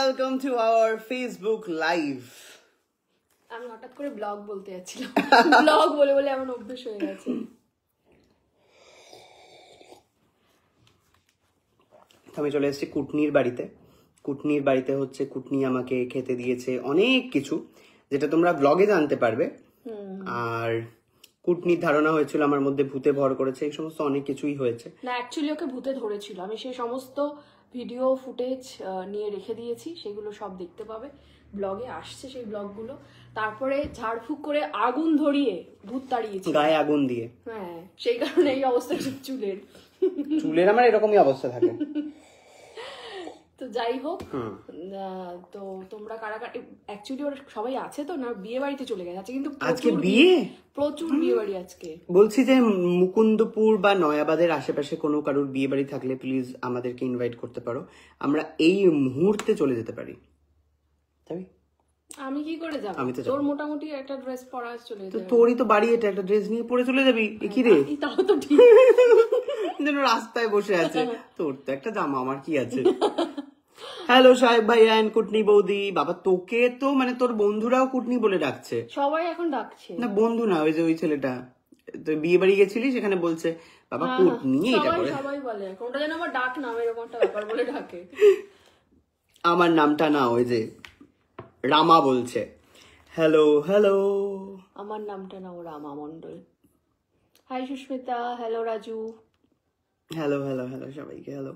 welcome to our Facebook live. আমি হঠাৎ করে ব্লগ বলতে যাচ্ছিলাম, ব্লগ বলে বলে এমন অভ্যেস হয়ে গেছে। আমি চলে এসেছি কুটনির বাড়িতে। কুটনির বাড়িতে হচ্ছে কুটনি আমাকে খেতে দিয়েছে অনেক কিছু, যেটা তোমরা ব্লগে জানতে পারবে। আর কুটনির ধারণা হয়েছিল আমার মধ্যে ভূতে ভর করেছে, এই সমস্ত অনেক কিছুই হয়েছে। না, অ্যাকচুয়ালি ওকে ভূতে ধরেছিল। আমি সেই সমস্ত ভিডিও ফুটেজ নিয়ে রেখে দিয়েছি, সেগুলো সব দেখতে পাবে, ব্লগে আসছে সেই ব্লগগুলো। তারপরে ঝাড়ফুঁক করে আগুন ধরিয়ে ভূত তাড়িয়েছি, গায়ে আগুন দিয়ে। হ্যাঁ, সেই কারণে এই অবস্থা চুলের চুলের আমার এরকমই অবস্থা থাকে। তো যাই হোক, তো তোমরা কারা কারা অ্যাকচুয়ালি ওরা সবাই আছে তো না, বিয়ে বাড়িতে চলে গেছে আজকে, কিন্তু আজকে বিয়ে, প্রচুর বিয়ে বাড়ি আজকে। বলছি যে মুকুন্দপুর বা নয়াবাদের আশেপাশে কোনো কারোর বিয়ে বাড়ি থাকলে প্লিজ আমাদেরকে ইনভাইট করতে পারো, আমরা এই মুহূর্তে চলে যেতে পারি। তাই আমি কি করে যাব? তোর মোটামুটি একটা ড্রেস পরা চলে যাবে। তোরই তো বাড়ি, এটা একটা ড্রেস নিয়ে পরে চলে যাবি। কি রে, তাও তো ঠিক, যেন রাস্তায় বসে আছে। তোর তো একটা জামা, আমার কি আছে। হ্যালো সাহেব ভাই এন্ড কুটনি বৌদি। বাবা তোকে তো মানে তোর বন্ধুরাও কুটনি বলে ডাকছে, সবাই এখন ডাকছে। না বন্ধু না, ওই যে ওই ছেলেটা, তো বিয়ে বাড়ি গেছিলি সেখানে বলছে বাবা কুটনি, এটা করে সবাই বলে কোনটা যেন আমার ডাক নাম এরকম একটা ব্যাপার বলে ডাকে। আমার নামটা না, ওই যে রামা বলছে হ্যালো হ্যালো, আমার নামটা না ও Rama Mondal. Hi Susmita, hello Raju, hello hello hello সবাইকে হ্যালো।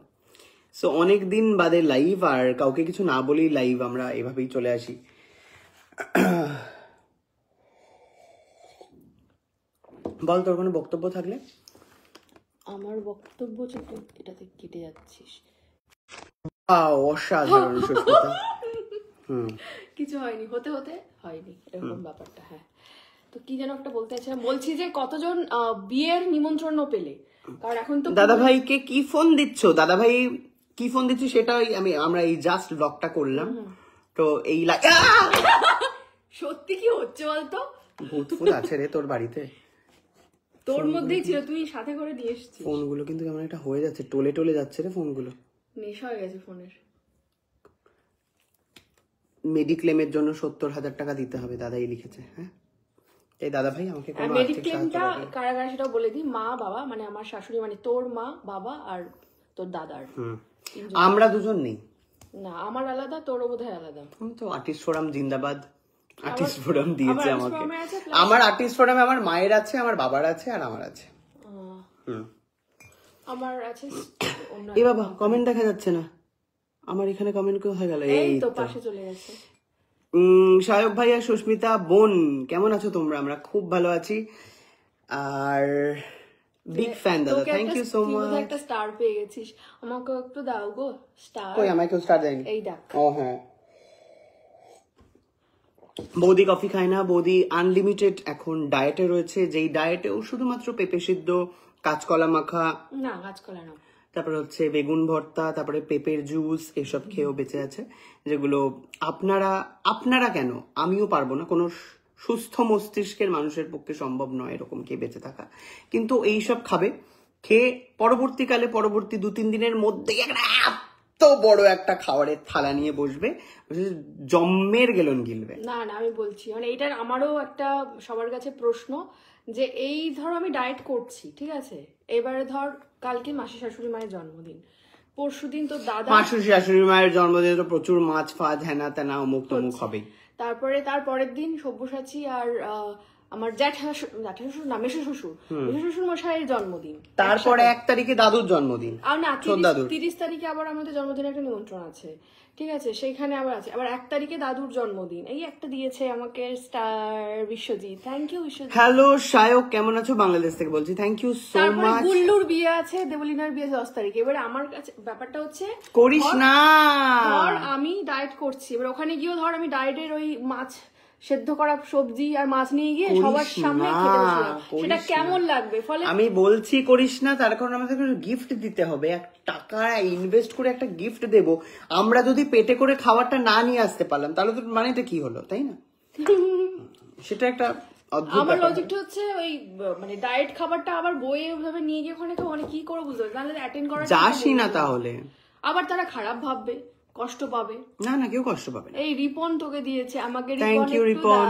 সো অনেকদিন বাদে লাইভ, আর কাউকে কিছু না বলেই লাইভ, আমরা এভাবেই চলে আসি। বল তোর কোনো বক্তব্য থাকলে। আমার বক্তব্য হচ্ছে তুই এটাতে কেটে যাচ্ছিস। অসাধারণ সুস্মিতা। কিছু হয়নি, হতে হতে হয়নি এরকম ব্যাপারটা। হ্যাঁ, তো কি যেন একটা বলতে চাইছিলাম, বলছি যে কতজন বিয়ের নিমন্ত্রণ পেলে, কারণ এখন তো দাদা ভাইকে কি ফোন দিচ্ছ, দাদা ভাই কি ফোন দিচ্ছ সেটাই আমরা এই জাস্ট ব্লগটা করলাম। তো এই সত্যি কি হচ্ছে বলতো, ভূত ফুল আছে রে তোর বাড়িতে? তোর মধ্যেই ছিল, তুই সাথে করে দিয়ে এসেছিস। ফোনগুলো কিন্তু কেমন একটা হয়ে যাচ্ছে, টলে টলে যাচ্ছে রে ফোনগুলো, নেশা হয়ে গেছে ফোনের। মেডিক্লেমের জন্য 70,000 টাকা দিতে হবে, দাদাই লিখেছে। হ্যাঁ, এই দাদা ভাই আমাকে কোনো মেডিক্লেমটা কারা কারা সেটাও বলে দিই। মা বাবা, মানে আমার শাশুড়ি, মানে তোর মা বাবা আর তোর দাদার। আমরা দুজন নেই না, আমার আলাদা, তোরও বোধহয় আলাদা। আমি তো আর্টিস্ট ফোরাম জিন্দাবাদ, আর্টিস্ট ফোরাম দিয়েছে আমাকে। আমার আর্টিস্ট ফোরামে আমার মায়ের আছে, আমার বাবার আছে, আর আমার আছে। আমার আছে। এই বাবা কমেন্ট দেখা যাচ্ছে না, আমার এখানে কমেন্ট কেউ হয়ে গেল। এই তো পাশে চলে গেছে। সায়ক ভাই আর সুস্মিতা বোন, কেমন আছো তোমরা? আমরা খুব ভালো আছি, আর বিগ ফ্যান দাদা, থ্যাংক ইউ সো মাচ। একটা স্টার পেয়ে গেছিস, আমাকে একটু দাও গো স্টার। কই আমাকে স্টার দেয়নি। এই দেখ। ও হ্যাঁ, বৌদি কফি খায় না, বৌদি আনলিমিটেড এখন ডায়েটে রয়েছে, যেই ডায়েটেও শুধুমাত্র পেঁপে সিদ্ধ, কাঁচকলা মাখা, না কাঁচকলা না, তারপরে হচ্ছে বেগুন ভর্তা, তারপরে পেঁপের জুস, এসব খেয়েও বেঁচে আছে, যেগুলো আপনারা কেন, আমিও পারবো না, কোনো সুস্থ মস্তিষ্কের মানুষের পক্ষে সম্ভব নয় এরকম খেয়ে বেঁচে থাকা। কিন্তু এইসব খাবে, খেয়ে পরবর্তীকালে পরবর্তী 2-3 দিনের মধ্যেই একটা এত বড় একটা খাবারের থালা নিয়ে বসবে, জম্মের গেলন গিলবে। না না, আমি বলছি মানে এটার আমারও একটা সবার কাছে প্রশ্ন, যে এই ধর আমি ডায়েট করছি, ঠিক আছে, এবারে ধর কালকে মাসি শাশুড়ি মায়ের জন্মদিন, পরশুদিন তো দাদা মাসি শাশুড়ি মায়ের জন্মদিনে তো প্রচুর মাছ ফাজ হেনা তেনা অমুক তমুক হবেই। তারপরে তার পরের দিন সব্যসাচী আর আমার মেশো শ্বশুর মশাইয়ের জন্মদিন, তারপরে 1 তারিখে দাদুর জন্মদিন, আর না 30 তারিখে আবার আমাদের জন্মদিনে একটা নিমন্ত্রণ আছে, ঠিক আছে, সেইখানে আবার আছে, আবার 1 তারিখে দাদুর জন্মদিন। এই একটা দিয়েছে আমাকে star Biswajit, thank you Biswajit. Hello Sayak, কেমন আছো? বাংলাদেশ থেকে বলছি, থ্যাংক ইউ সো মাচ। গুল্লুর বিয়ে আছে, দেবলিনার বিয়ে 10 তারিখে। এবারে আমার কাছে ব্যাপারটা হচ্ছে, করিস না, ধর আমি ডায়েট করছি, এবার ওখানে গিয়েও ধর আমি ডায়েটের ওই মাছ সেদ্ধ করা সবজি আর মাছ নিয়ে গিয়ে সবার সামনে খেতে বসলাম, সেটা কেমন লাগবে? ফলে আমি বলছি করিস না, তার কারণ আমাদের গিফট দিতে হবে, টাকা ইনভেস্ট করে একটা গিফট দেব। আমরা যদি পেটে করে খাবারটা না নিয়ে আসতে পারলাম তাহলে তো মানেটা কি হলো, তাই না? সেটা একটা আমার লজিকটা হচ্ছে ওই মানে ডায়েট খাবারটা আবার বইয়ে ওইভাবে নিয়ে গিয়ে ওখানে তো অনেক কি করে বুঝতে হবে, তাহলে অ্যাটেন্ড করা যাসই না তাহলে, আবার তারা খারাপ ভাববে, কষ্ট পাবে। না না, কেউ কষ্ট পাবে না। এই রিপন তোকে দিয়েছে, আমাকে থ্যাংক ইউ রিপন।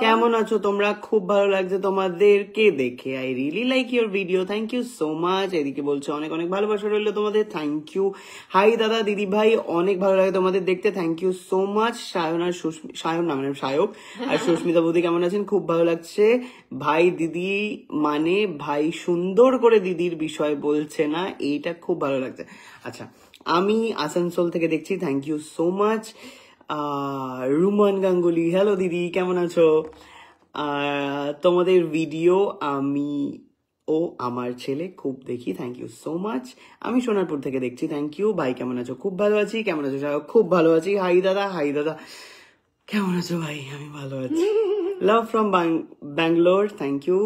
কেমন আছো তোমরা? খুব ভালো লাগছে তোমাদেরকে দেখে। I really like your video, thank you so much. এদিকে বলছো অনেক অনেক ভালোবাসা রইলো তোমাদের, থ্যাংক ইউ। হাই দাদা দিদি ভাই, অনেক ভালো লাগে তোমাদের দেখতে, thank you so much. Sayan আর সায়ন না মানে সায়ক আর সুস্মিতা বৌদি কেমন আছেন? খুব ভালো লাগছে ভাই দিদি, মানে ভাই সুন্দর করে দিদির বিষয় বলছে না, এইটা খুব ভালো লাগছে। আচ্ছা, আমি আসানসোল থেকে দেখছি, thank you so much. Ruman Ganguly, hello দিদি কেমন আছো? তোমাদের ভিডিও আমি ও আমার ছেলে খুব দেখি, থ্যাংক ইউ সো মাচ। আমি সোনারপুর থেকে দেখছি, থ্যাংক ইউ। ভাই কেমন আছো? খুব ভালো আছি। কেমন আছো? খুব ভালো আছি। হাই দাদা, হাই দাদা কেমন আছো? ভাই আমি ভালো আছি। Love from Bangalore, thank you.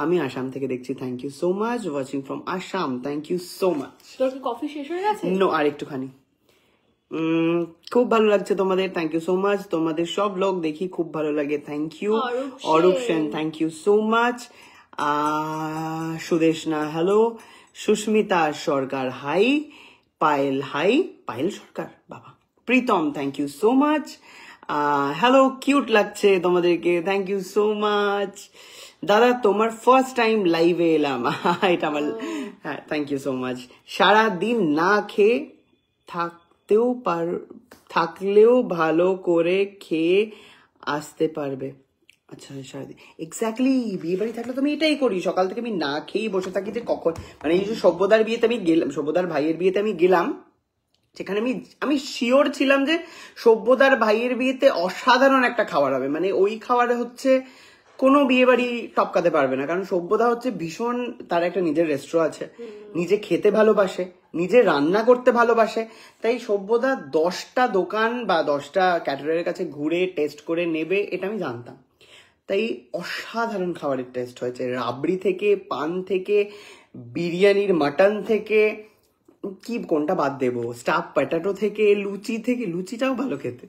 আমি আসাম থেকে দেখছি, thank you so much. Watching from Assam, thank you so much. তোর কি কফি শেষ হয়ে গেছে? নো, আর একটুখানি। খুব ভালো লাগছে তোমাদের, থ্যাংক ইউ সো মাচ। তোমাদের সব ব্লগ দেখি, খুব ভালো লাগে, thank you. Arup Sen, thank you so much. Sudeshna, hello. Susmita Sarkar, hi. Payel, hi. Payel Sarkar, বাবা। Pritam, thank you so much. Hello, cute লাগছে তোমাদেরকে, থ্যাংক ইউ সো মাচ। দাদা তোমার ফার্স্ট টাইম লাইভে এলাম, এটা আমার, হ্যাঁ থ্যাংক ইউ সো মাচ। সারাদিন না খেয়ে থাকলেও ভালো করে খেয়ে আসতে পারবে। আচ্ছা, সারাদিন এক্স্যাক্টলি বিয়ে বাড়ি থাকলে তো আমি এটাই করি, সকাল থেকে আমি না খেয়েই বসে থাকি যে কখন, মানে এই যে সভ্যদার বিয়েতে আমি গেলাম, সভ্যদার ভাইয়ের বিয়েতে আমি গেলাম, সেখানে আমি শিওর ছিলাম যে সভ্যদার ভাইয়ের বিয়েতে অসাধারণ একটা খাবার হবে, মানে ওই খাবারে হচ্ছে কোনো বিয়ে বাড়ি টপকাতে পারবে না, কারণ সভ্যদা হচ্ছে ভীষণ, তার একটা নিজের রেস্টুরেন্ট আছে, নিজে খেতে ভালোবাসে, নিজে রান্না করতে ভালোবাসে, তাই সভ্যদা 10টা দোকান বা 10টা ক্যাটারারের কাছে ঘুরে টেস্ট করে নেবে, এটা আমি জানতাম। তাই অসাধারণ খাবারের টেস্ট হয়েছে, রাবড়ি থেকে, পান থেকে, বিরিয়ানির মাটন থেকে, কি কোনটা বাদ দেবো, স্টাফ পটেটো থেকে, লুচি থেকে, লুচিটাও ভালো খেতে।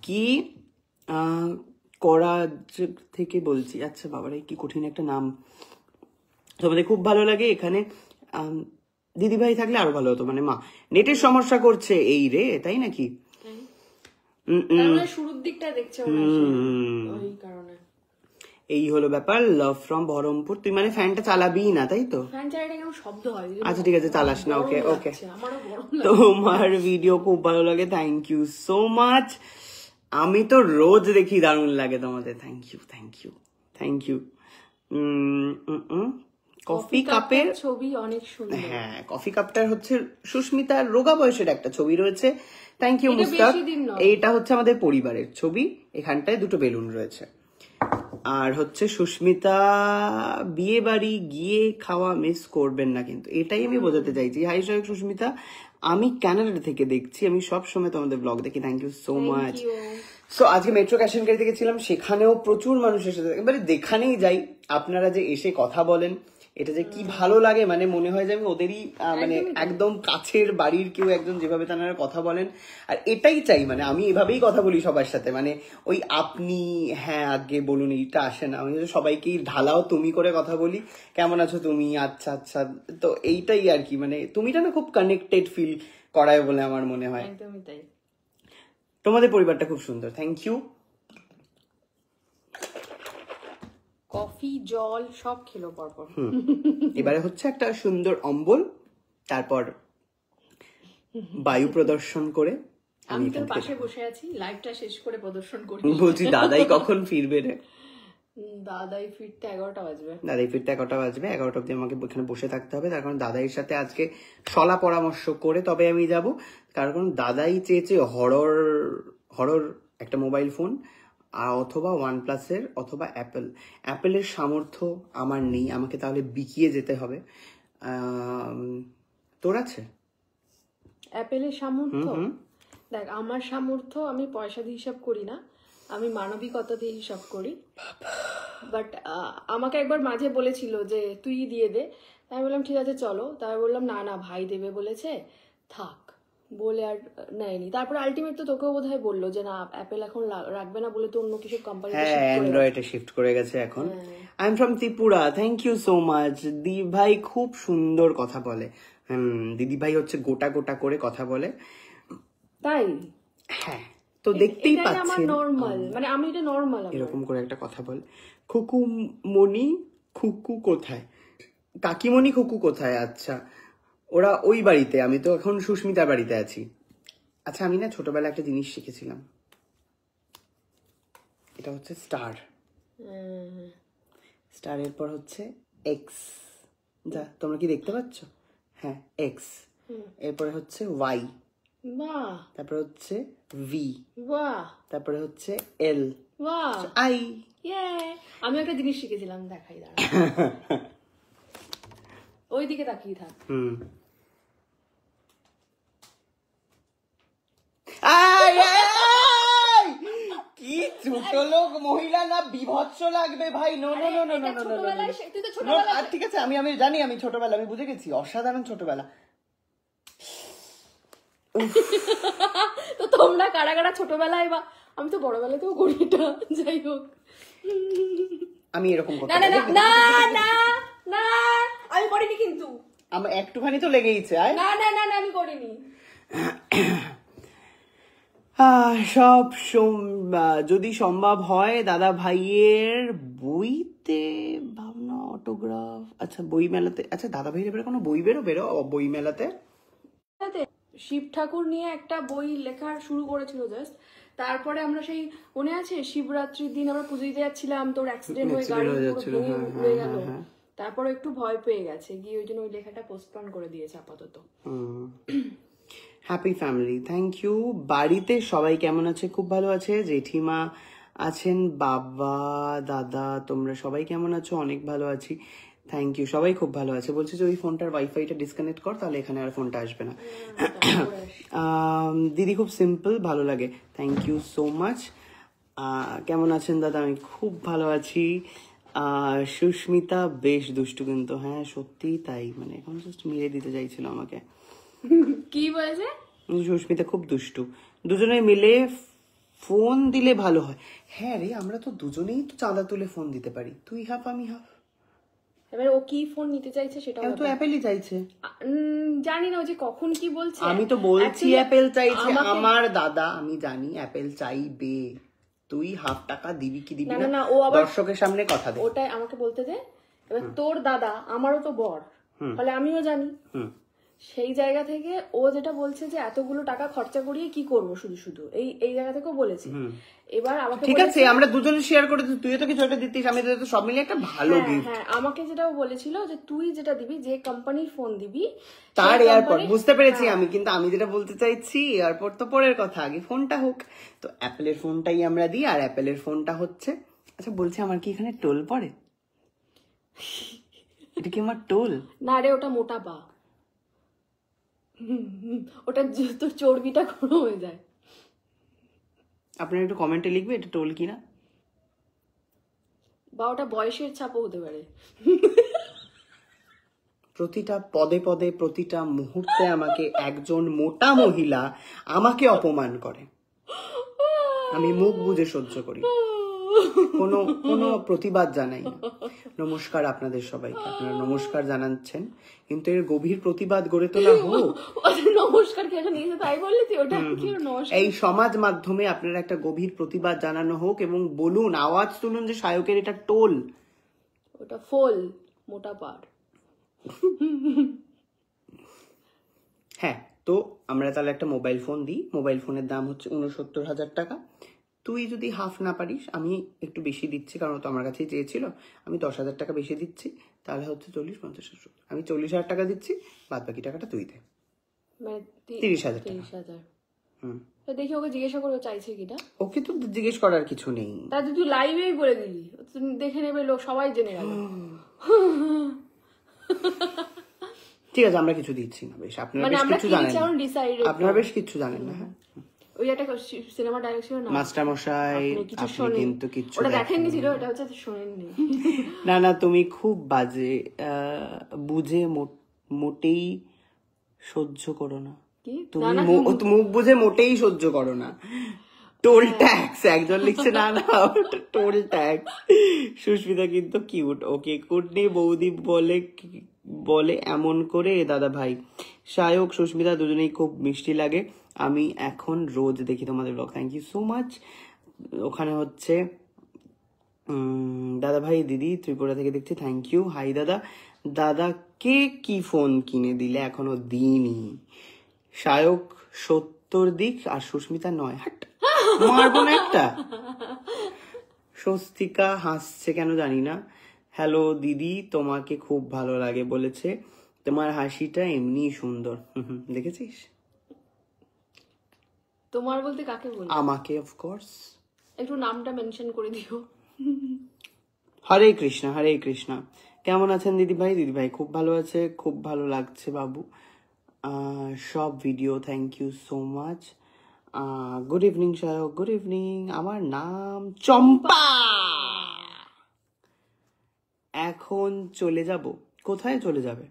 কি করা থেকে বলছি। আচ্ছা বাবারে, কি কঠিন একটা নাম। তোমাদের খুব ভালো লাগে এখানে, দিদিভাই থাকলে আরো ভালো হতো, মানে মা নেটের সমস্যা করছে এই রে, তাই নাকি? শুরুর দিকটা দেখছে ওই কারণে। এই হলো ব্যাপার। Love from Baharampur. তুই মানে ফ্যানটা চালাবি না, তাই তো? ফ্যান চালালে কেমন শব্দ হয়? আচ্ছা ঠিক আছে, চালাস না। ওকে ওকে। আমারও গরম লাগে। তোমার ভিডিও খুব ভালো লাগে, থ্যাংক ইউ সো মাচ। আমি তো রোজ দেখি, দারুণ লাগে তোমাদের, thank you thank you thank you. Coffee কাপের ছবি অনেক সুন্দর। হ্যাঁ, কফি কাপটার হচ্ছে সুস্মিতার রোগা বয়সের একটা ছবি রয়েছে, থ্যাংক ইউ মুস্তাক। এইটা হচ্ছে আমাদের পরিবারের ছবি, এখানটায় দুটো বেলুন রয়েছে। আর হচ্ছে সুস্মিতা বিয়ে বাড়ি গিয়ে খাওয়া মিস করবেন না কিন্তু, এটাই আমি বোঝাতে চাইছি। হাই সহায়ক সুস্মিতা, আমি কানাডা থেকে দেখছি, আমি সব সময় তোমাদের ব্লগ দেখি, thank you so much. So আজকে মেট্রো ক্যাশ এন্ড ক্যারি থেকে ছিলাম, সেখানেও প্রচুর মানুষ এসেছে, এবারে যেখানেই যাই আপনারা যে এসে কথা বলেন, এটা যে কি ভালো লাগে, মানে মনে হয় যে আমি ওদেরই মানে একদম কাছের বাড়ির কেউ একজন, যেভাবে তারা কথা বলেন। আর এটাই চাই, মানে আমি এভাবেই কথা বলি সবার সাথে, মানে ওই আপনি, হ্যাঁ আগে বলুন, এইটা আসে না। আমি সবাইকেই ঢালাও তুমি করে কথা বলি, কেমন আছো তুমি, আচ্ছা আচ্ছা, তো এইটাই আর কি, মানে তুমিটা না খুব কানেক্টেড ফিল করায় বলে আমার মনে হয়। একদমই তাই। তোমাদের পরিবারটা খুব সুন্দর, থ্যাংক ইউ। কফি জল সব খেলো পরপর। এবারে হচ্ছে একটা সুন্দর অম্বল, তারপর বায়ু প্রদর্শন করে আমি তোর পাশে বসে আছি, লাইভটা শেষ করে প্রদর্শন করি। বলছি দাদাই কখন ফিরবে রে? দাদাই ফিরতে 11টা বাজবে। দাদাই ফিরতে 11টা বাজবে, 11টা অব্দি আমাকে এখানে বসে থাকতে হবে, তার কারণ দাদাইয়ের সাথে আজকে সলা পরামর্শ করে তবে আমি যাব, কারণ দাদাই চেয়েছে হরর একটা মোবাইল ফোন, আর অথবা OnePlus-এর অথবা অ্যাপেলের সামর্থ্য আমার নেই, আমাকে তাহলে বিকিয়ে যেতে হবে। তোর আছে অ্যাপেলের সামর্থ্য? দেখ, আমার সামর্থ্য, আমি পয়সা দিয়ে হিসাব করি না, আমি মানবিকতা দিয়ে হিসাব করি। বাট আমাকে একবার মাঝে বলেছিল যে তুই দিয়ে দে, তাই বললাম ঠিক আছে চলো, তাই বললাম না না ভাই দেবে বলেছে, থাক। বলে আর নেয়নি। তারপরে আলটিমেট তো তোকেও বোধহয় বললো যে না অ্যাপেল এখন রাখবে না বলে তো অন্য কিছু কোম্পানি হ্যাঁ অ্যান্ড্রয়েডে শিফট করে গেছে এখন। I am from Tripura, thank you so much. দি ভাই খুব সুন্দর কথা বলে। দিদি ভাই হচ্ছে গোটা গোটা করে কথা বলে। তাই হ্যাঁ তো দেখতেই আমার পাচ্ছেন নর্মাল, মানে আমি এটা নর্মাল। এরকম করে একটা কথা বলে। খুকুমণি খুকু কোথায়? কাকিমণি খুকু কোথায়? আচ্ছা ওরা ওই বাড়িতে, আমি তো এখন সুস্মিতার বাড়িতে আছি। আচ্ছা আমি না ছোটবেলায় একটা জিনিস শিখেছিলাম, এটা হচ্ছে স্টার, স্টারের পর হচ্ছে এক্স, যা তোমরা কি দেখতে পাচ্ছ? হ্যাঁ এক্স, এরপরে হচ্ছে ওয়াই, বাহ, তারপরে হচ্ছে ভি, বাহ, তারপরে হচ্ছে এল, বাহ, আই। আমি একটা জিনিস শিখেছিলাম, দেখাই দাঁড়া। ওইদিকে তাকিয়ে থাক। কি ছোট লোক মহিলা না, বিভৎস লাগবে ভাই। No no no no no no no. ঠিক আছে আমি জানি, আমি ছোটবেলা, আমি বুঝে গেছি, অসাধারণ ছোটবেলা। তো তোমরা কারা কারা ছোটবেলায়, বা আমি তো বড়বেলাতেও করি এটা, যাই হোক আমি এরকম করতে না না না না না, আমি করিনি কিন্তু, আমার একটুখানি তো লেগেইছে। না না না না আমি করিনি। সব যদি সম্ভব হয় দাদা ভাইয়ের বইতে ভাবনা অটোগ্রাফ। আচ্ছা বই মেলাতে, আচ্ছা দাদা ভাইয়ের এবারে কোনো বই বেরো বই মেলাতে? শিব ঠাকুর নিয়ে একটা বই লেখা শুরু করেছিল জাস্ট, তারপরে আমরা সেই মনে আছে শিবরাত্রির দিন আমরা পুজো দিতে যাচ্ছিলাম, তোর অ্যাক্সিডেন্ট হয়ে গাড়ি উড়ে গেল, তারপরে একটু ভয় পেয়ে গেছে গিয়ে, ওই জন্য ওই লেখাটা পোস্টপোন করে দিয়েছে আপাতত। Happy family, thank you. বাড়িতে সবাই কেমন আছে? খুব ভালো আছে, জেঠিমা আছেন, বাবা দাদা তোমরা সবাই কেমন আছো? অনেক ভালো আছি, থ্যাংক ইউ। সবাই খুব ভালো আছে। বলছে যে ওই ফোনটার ওয়াইফাইটা ডিসকানেক্ট কর, তাহলে এখানে আর ফোনটা আসবে না। দিদি খুব সিম্পল, ভালো লাগে, থ্যাংক ইউ সো মাচ। কেমন আছেন দাদা? আমি খুব ভালো আছি। সুস্মিতা বেশ দুষ্টু কিন্তু, হ্যাঁ সত্যি তাই, মানে এখন জাস্ট মেরে দিতে চাইছিল আমাকে। কি বলেছে? সুস্মিতা খুব দুষ্টু, দুজনে মিলে ফোন দিলে ভালো হয়। হ্যাঁ রে, আমরা তো দুজনেই তো চাঁদা তুলে ফোন দিতে পারি, তুই হাফ আমি হাফ। এবার ও কি ফোন নিতে চাইছে সেটা তো অ্যাপেলই চাইছে। জানি না ও যে কখন কি বলছে। আমি তো বলছি অ্যাপেল চাইছে আমার দাদা, আমি জানি অ্যাপেল চাইবে, তুই হাফ টাকা দিবি কি দিবি না ও আবার দর্শকের সামনে কথা দে। ওটাই আমাকে বলতে দে। এবার তোর দাদা আমারও তো বর, তাহলে আমিও জানি, সেই জায়গা থেকে ও যেটা বলছে যে এতগুলো টাকা খরচা করিয়ে কি করব শুধু শুধু, এই জায়গা থেকেও বলেছে। এবার আমাকে ঠিক আছে আমরা দুজনে শেয়ার করে দিই, তুই তো কিছু একটা দিতিস, আমি তো সব মিলে একটা ভালো গিফট। হ্যাঁ আমাকে যেটা বলেছিল যে তুই যেটা দিবি, যে কোম্পানির ফোন দিবি তার এয়ারপোর্ট, বুঝতে পেরেছি আমি, কিন্তু আমি যেটা বলতে চাইছি এয়ারপোর্ট তো পরের কথা, আগে ফোনটা হোক। তো অ্যাপেলের ফোনটাই আমরা দিই, আর অ্যাপেলের ফোনটা হচ্ছে, আচ্ছা বলছি আমার কি এখানে টোল পড়ে? এটা কি আমার টোল? না রে, ওটা মোটা পা, ওটা তোর চর্বিটা কোনো হয়ে যায়। আপনারা একটু কমেন্টে লিখবে এটা টোল কিনা, বা ওটা বয়সের ছাপও হতে পারে। প্রতিটা পদে পদে প্রতিটা মুহূর্তে আমাকে একজন মোটা মহিলা আমাকে অপমান করে, আমি মুখ বুজে সহ্য করি, কোনো কোনো প্রতিবাদ জানাই না। নমস্কার আপনাদের সবাইকে, আপনারা নমস্কার জানাচ্ছেন, কিন্তু এর গভীর প্রতিবাদ গড়ে তোলা হোক। নমস্কার কে নিয়েছে তাই বললি তুই? ওটা কি নমস্কার? এই সমাজ মাধ্যমে আপনারা একটা গভীর প্রতিবাদ জানানো হোক এবং বলুন, আওয়াজ তুলুন যে শায়কের এটা টোল, ওটা ফোল, মোটা পাড়। হ্যাঁ তো আমরা তাহলে একটা মোবাইল ফোন দিই, মোবাইল ফোনের দাম হচ্ছে 69,000 টাকা। তুই যদি হাফ না পারিস, আমি একটু বেশি দিচ্ছি কারণ তো আমার কাছেই চেয়েছিল, আমি 10,000 টাকা বেশি দিচ্ছি, তাহলে হচ্ছে 40, 50, 60, আমি 40,000 টাকা দিচ্ছি, বাদ বাকি টাকাটা তুই দে, মানে 30,000 টাকা। 30,000। তো দেখি ওকে জিজ্ঞাসা করে চাইছে কিনা। ওকে তো জিজ্ঞেস করার কিছু নেই, তা তুই লাইভেই বলে দিলি, দেখে নেবে লোক, সবাই জেনে গেল। ঠিক আছে আমরা কিছু দিচ্ছি না, বেশ আপনারা বেশ কিছু জানেন, আপনারা বেশ কিছু জানেন না। হ্যাঁ ওই একটা সিনেমা ডাইরেক্ট ছিল না, মাস্টার মশাই, আপনি কিন্তু কিছু ওটা দেখেননি, ছিল ওটা হচ্ছে শোনেননি। না না তুমি খুব বাজে, বুঝে মোটেই সহ্য করো না, কি তুমি মুখ বুঝে মোটেই সহ্য করো না। টোল ট্যাক্স একজন লিখছে, না না টোল ট্যাক্স। সুস্মিতা কিন্তু কিউট, ওকে কুটনি বৌদি বলে এমন করে দাদা ভাই। সায়ক সুস্মিতা দুজনেই খুব মিষ্টি লাগে, আমি এখন রোজ দেখি তোমাদের blog. Thank you so much. ওখানে হচ্ছে দাদা ভাই দিদি ত্রিপুরা থেকে দেখছি, থ্যাংক ইউ। হাই দাদা, দাদাকে কি ফোন কিনে দিলে? এখনো দিইনি। সায়ক 70 দিক আর সুস্মিতা 9। হাট, মারবো না একটা। স্বস্তিকা হাসছে কেন জানি না। হ্যালো দিদি, তোমাকে খুব ভালো লাগে বলেছে, তোমার হাসিটা এমনি সুন্দর। দেখেছিস? তোমার বলতে কাকে বল? আমাকে, অফকোর্স। একটু নামটা মেনশন করে দিও। হরে কৃষ্ণা, হরে কৃষ্ণা। কেমন আছেন দিদি ভাই? দিদি ভাই খুব ভালো আছে, খুব ভালো লাগছে বাবু সব video, thank you so much. Good evening Sayak, good evening. আমার নাম চম্পা। এখন চলে যাব? কোথায় চলে যাবে?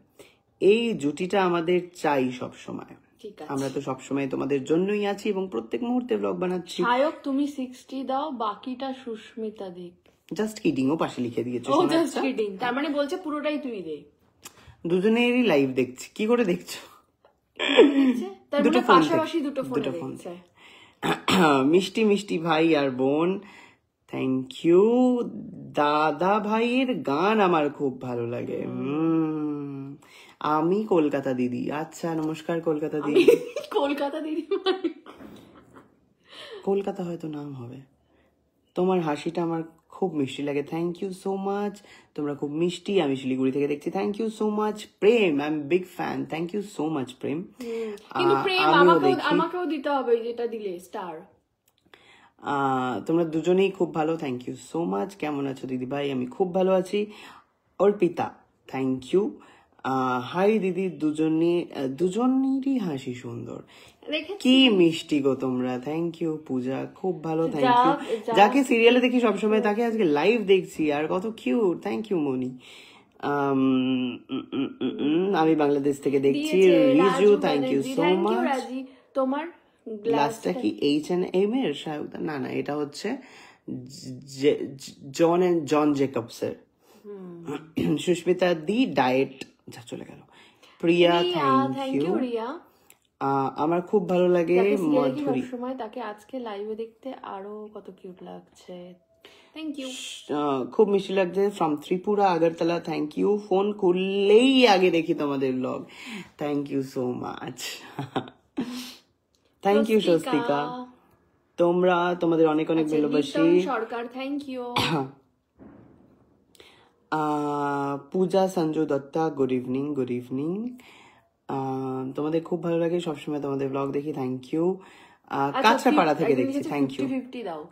এই জুটিটা আমাদের চাই সব সময়। ঠিক আছে, আমরা তো সব সময় তোমাদের জন্যই আছি এবং প্রত্যেক মুহূর্তে ব্লগ বানাচ্ছি। সায়ক তুমি 60 দাও, বাকিটা সুস্মিতা দেখ। জাস্ট কিডিং, ও পাশে লিখে দিয়েছো। ও জাস্ট কিডিং, তার মানে বলছে পুরোটাই তুই দে। দুজনেরই লাইভ দেখছি। কি করে দেখছো? তার মানে পাশাপাশি দুটো ফোন দেখছে। মিষ্টি মিষ্টি ভাই আর বোন, থ্যাংক ইউ। দাদা ভাইয়ের গান আমার খুব ভালো লাগে। আমি কলকাতা দিদি। আচ্ছা, নমস্কার কলকাতা দিদি। কলকাতা দিদি কলকাতা হয়তো নাম হবে। তোমার হাসিটা আমার খুব মিষ্টি লাগে, থ্যাংক ইউ সো মাচ। তোমরা খুব মিষ্টি, আমি শিলিগুড়ি থেকে দেখছি, thank you so much. Prem, I am big fan, thank you so much Prem. কিন্তু প্রেম আমাকেও দিতে হবে, যেটা দিলে স্টার। তোমরা দুজনেই খুব ভালো, থ্যাংক ইউ সো মাচ। কেমন আছো দিদি ভাই? আমি খুব ভালো আছি। Arpita, thank you. হাই দিদি, দুজনেরই হাসি সুন্দর, কি মিষ্টি গো তোমরা, থ্যাংক ইউ। পূজা, খুব ভালো, থ্যাংক ইউ। যাকে সিরিয়ালে দেখি সবসময় তাকে আজকে লাইভ দেখছি, আর কত কিউট, থ্যাংক ইউ মনি। আমি বাংলাদেশ থেকে দেখছি, Riju, thank you so much. তোমার গ্লাসটা কি H&M এর? না না, এটা হচ্ছে জন জেকবসের। সুস্মিতা দি ডায়েট, যা চলে গেল। প্রিয়া, থ্যাংক ইউ। আমার খুব ভালো লাগে মধুরী, সময় তাকে আজকে লাইভে দেখতে আরো কত কিউট লাগছে, থ্যাংক ইউ। খুব মিষ্টি লাগছে। From Tripura, Agartala, thank you. Phone করলেই আগে দেখি তোমাদের blog, thank you so much. Thank you Swastika, তোমাদের অনেক অনেক ভালোবাসি। Sarkar, thank you. Puja Sanju Datta, good evening, good evening. তোমাদের খুব ভালো লাগে, সবসময় তোমাদের ব্লগ দেখি, থ্যাংক ইউ। কাঁচরাপাড়া থেকে দেখছি, থ্যাংক ইউ। 50 দাও।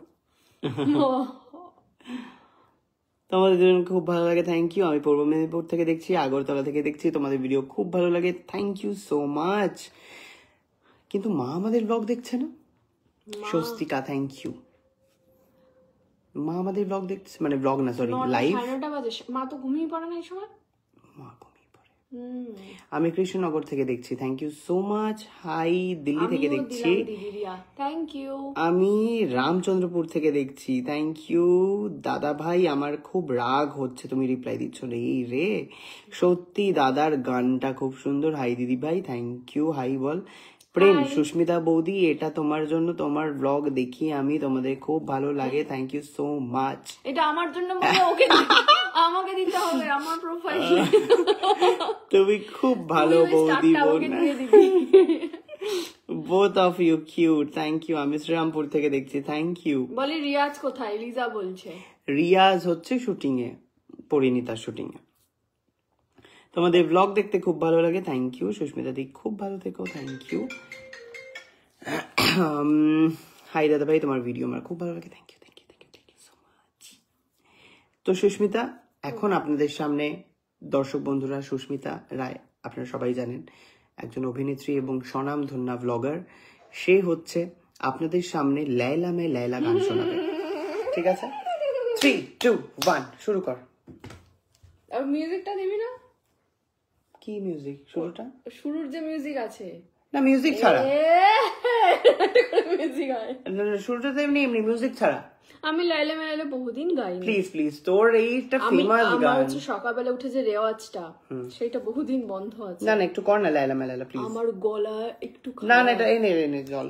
তোমাদের দুজন খুব ভালো লাগে, থ্যাংক ইউ। আমি পূর্ব মেদিনীপুর থেকে দেখছি, আগরতলা থেকে দেখছি, তোমাদের ভিডিও খুব ভালো লাগে, থ্যাংক ইউ সো মাচ। কিন্তু মা আমাদের ব্লগ দেখছে না। Swastika, thank you. মা আমাদের ব্লগ দেখছে, মানে ব্লগ না, সরি, লাইভ। 9:30 বাজে, মা তো ঘুমিয়ে পড়ে না এই সময়। মা ঘুমিয়ে পড়ে। আমি কৃষ্ণনগর থেকে দেখছি, thank you so much. Hi Delhi থেকে দেখছি, থ্যাংক ইউ। আমি রামচন্দ্রপুর থেকে দেখছি, থ্যাংক ইউ। দাদা ভাই, আমার খুব রাগ হচ্ছে তুমি রিপ্লাই দিচ্ছ না। এই রে, সত্যি দাদার গানটা খুব সুন্দর। হাই দিদি ভাই, থ্যাংক ইউ। হাই বল। প্রেম, সুস্মিতা বৌদি, এটা তোমার জন্য, তোমার ব্লগ দেখি আমি, তোমাদের খুব ভালো লাগে, থ্যাংক ইউ সো মাচ। এটা আমার জন্য মানে ওকে আমাকে দিতে হবে, আমার প্রোফাইল। তুমি খুব ভালো বৌদি, বোন। Both of you cute, thank you. আমি শ্রীরামপুর থেকে দেখছি, থ্যাংক ইউ। বলি রিয়াজ কোথায়? লিজা বলছে রিয়াজ হচ্ছে শুটিং এ, পরিণীতার শুটিং এ। তোমাদের ব্লগ দেখতে খুব ভালো লাগে, থ্যাংক ইউ। সুস্মিতা দি, খুব ভালো থেকো, থ্যাংক ইউ। হাই দাদা ভাই, তোমার ভিডিও আমার খুব ভালো লাগে, thank you, thank you, thank you, thank you so much. তো সুস্মিতা, এখন আপনাদের সামনে দর্শক বন্ধুরা, সুস্মিতা রায় আপনারা সবাই জানেন, একজন অভিনেত্রী এবং স্বনামধন্য ব্লগার। সে হচ্ছে আপনাদের সামনে লায়লা মে লায়লা গান শোনাবে, ঠিক আছে? 3, 2, 1 শুরু কর। আর মিউজিকটা দিবি না? কি মিউজিক? শুরুটা, শুরুর যে মিউজিক আছে না মিউজিক ছাড়া, মিউজিক হয় শুরুটা তো এমনি এমনি মিউজিক ছাড়া। আমি লাইলা মেলাইলা বহুদিন গাইনি। প্লিজ প্লিজ, তোর এইটা ফেমাস আমার গান। হচ্ছে সকালবেলা উঠে যে রেওয়াজটা, সেটা বহুদিন বন্ধ আছে। না না একটু কর না লাইলা মেলাইলা প্লিজ। আমার গলা একটু না না এটা এনে এনে জল।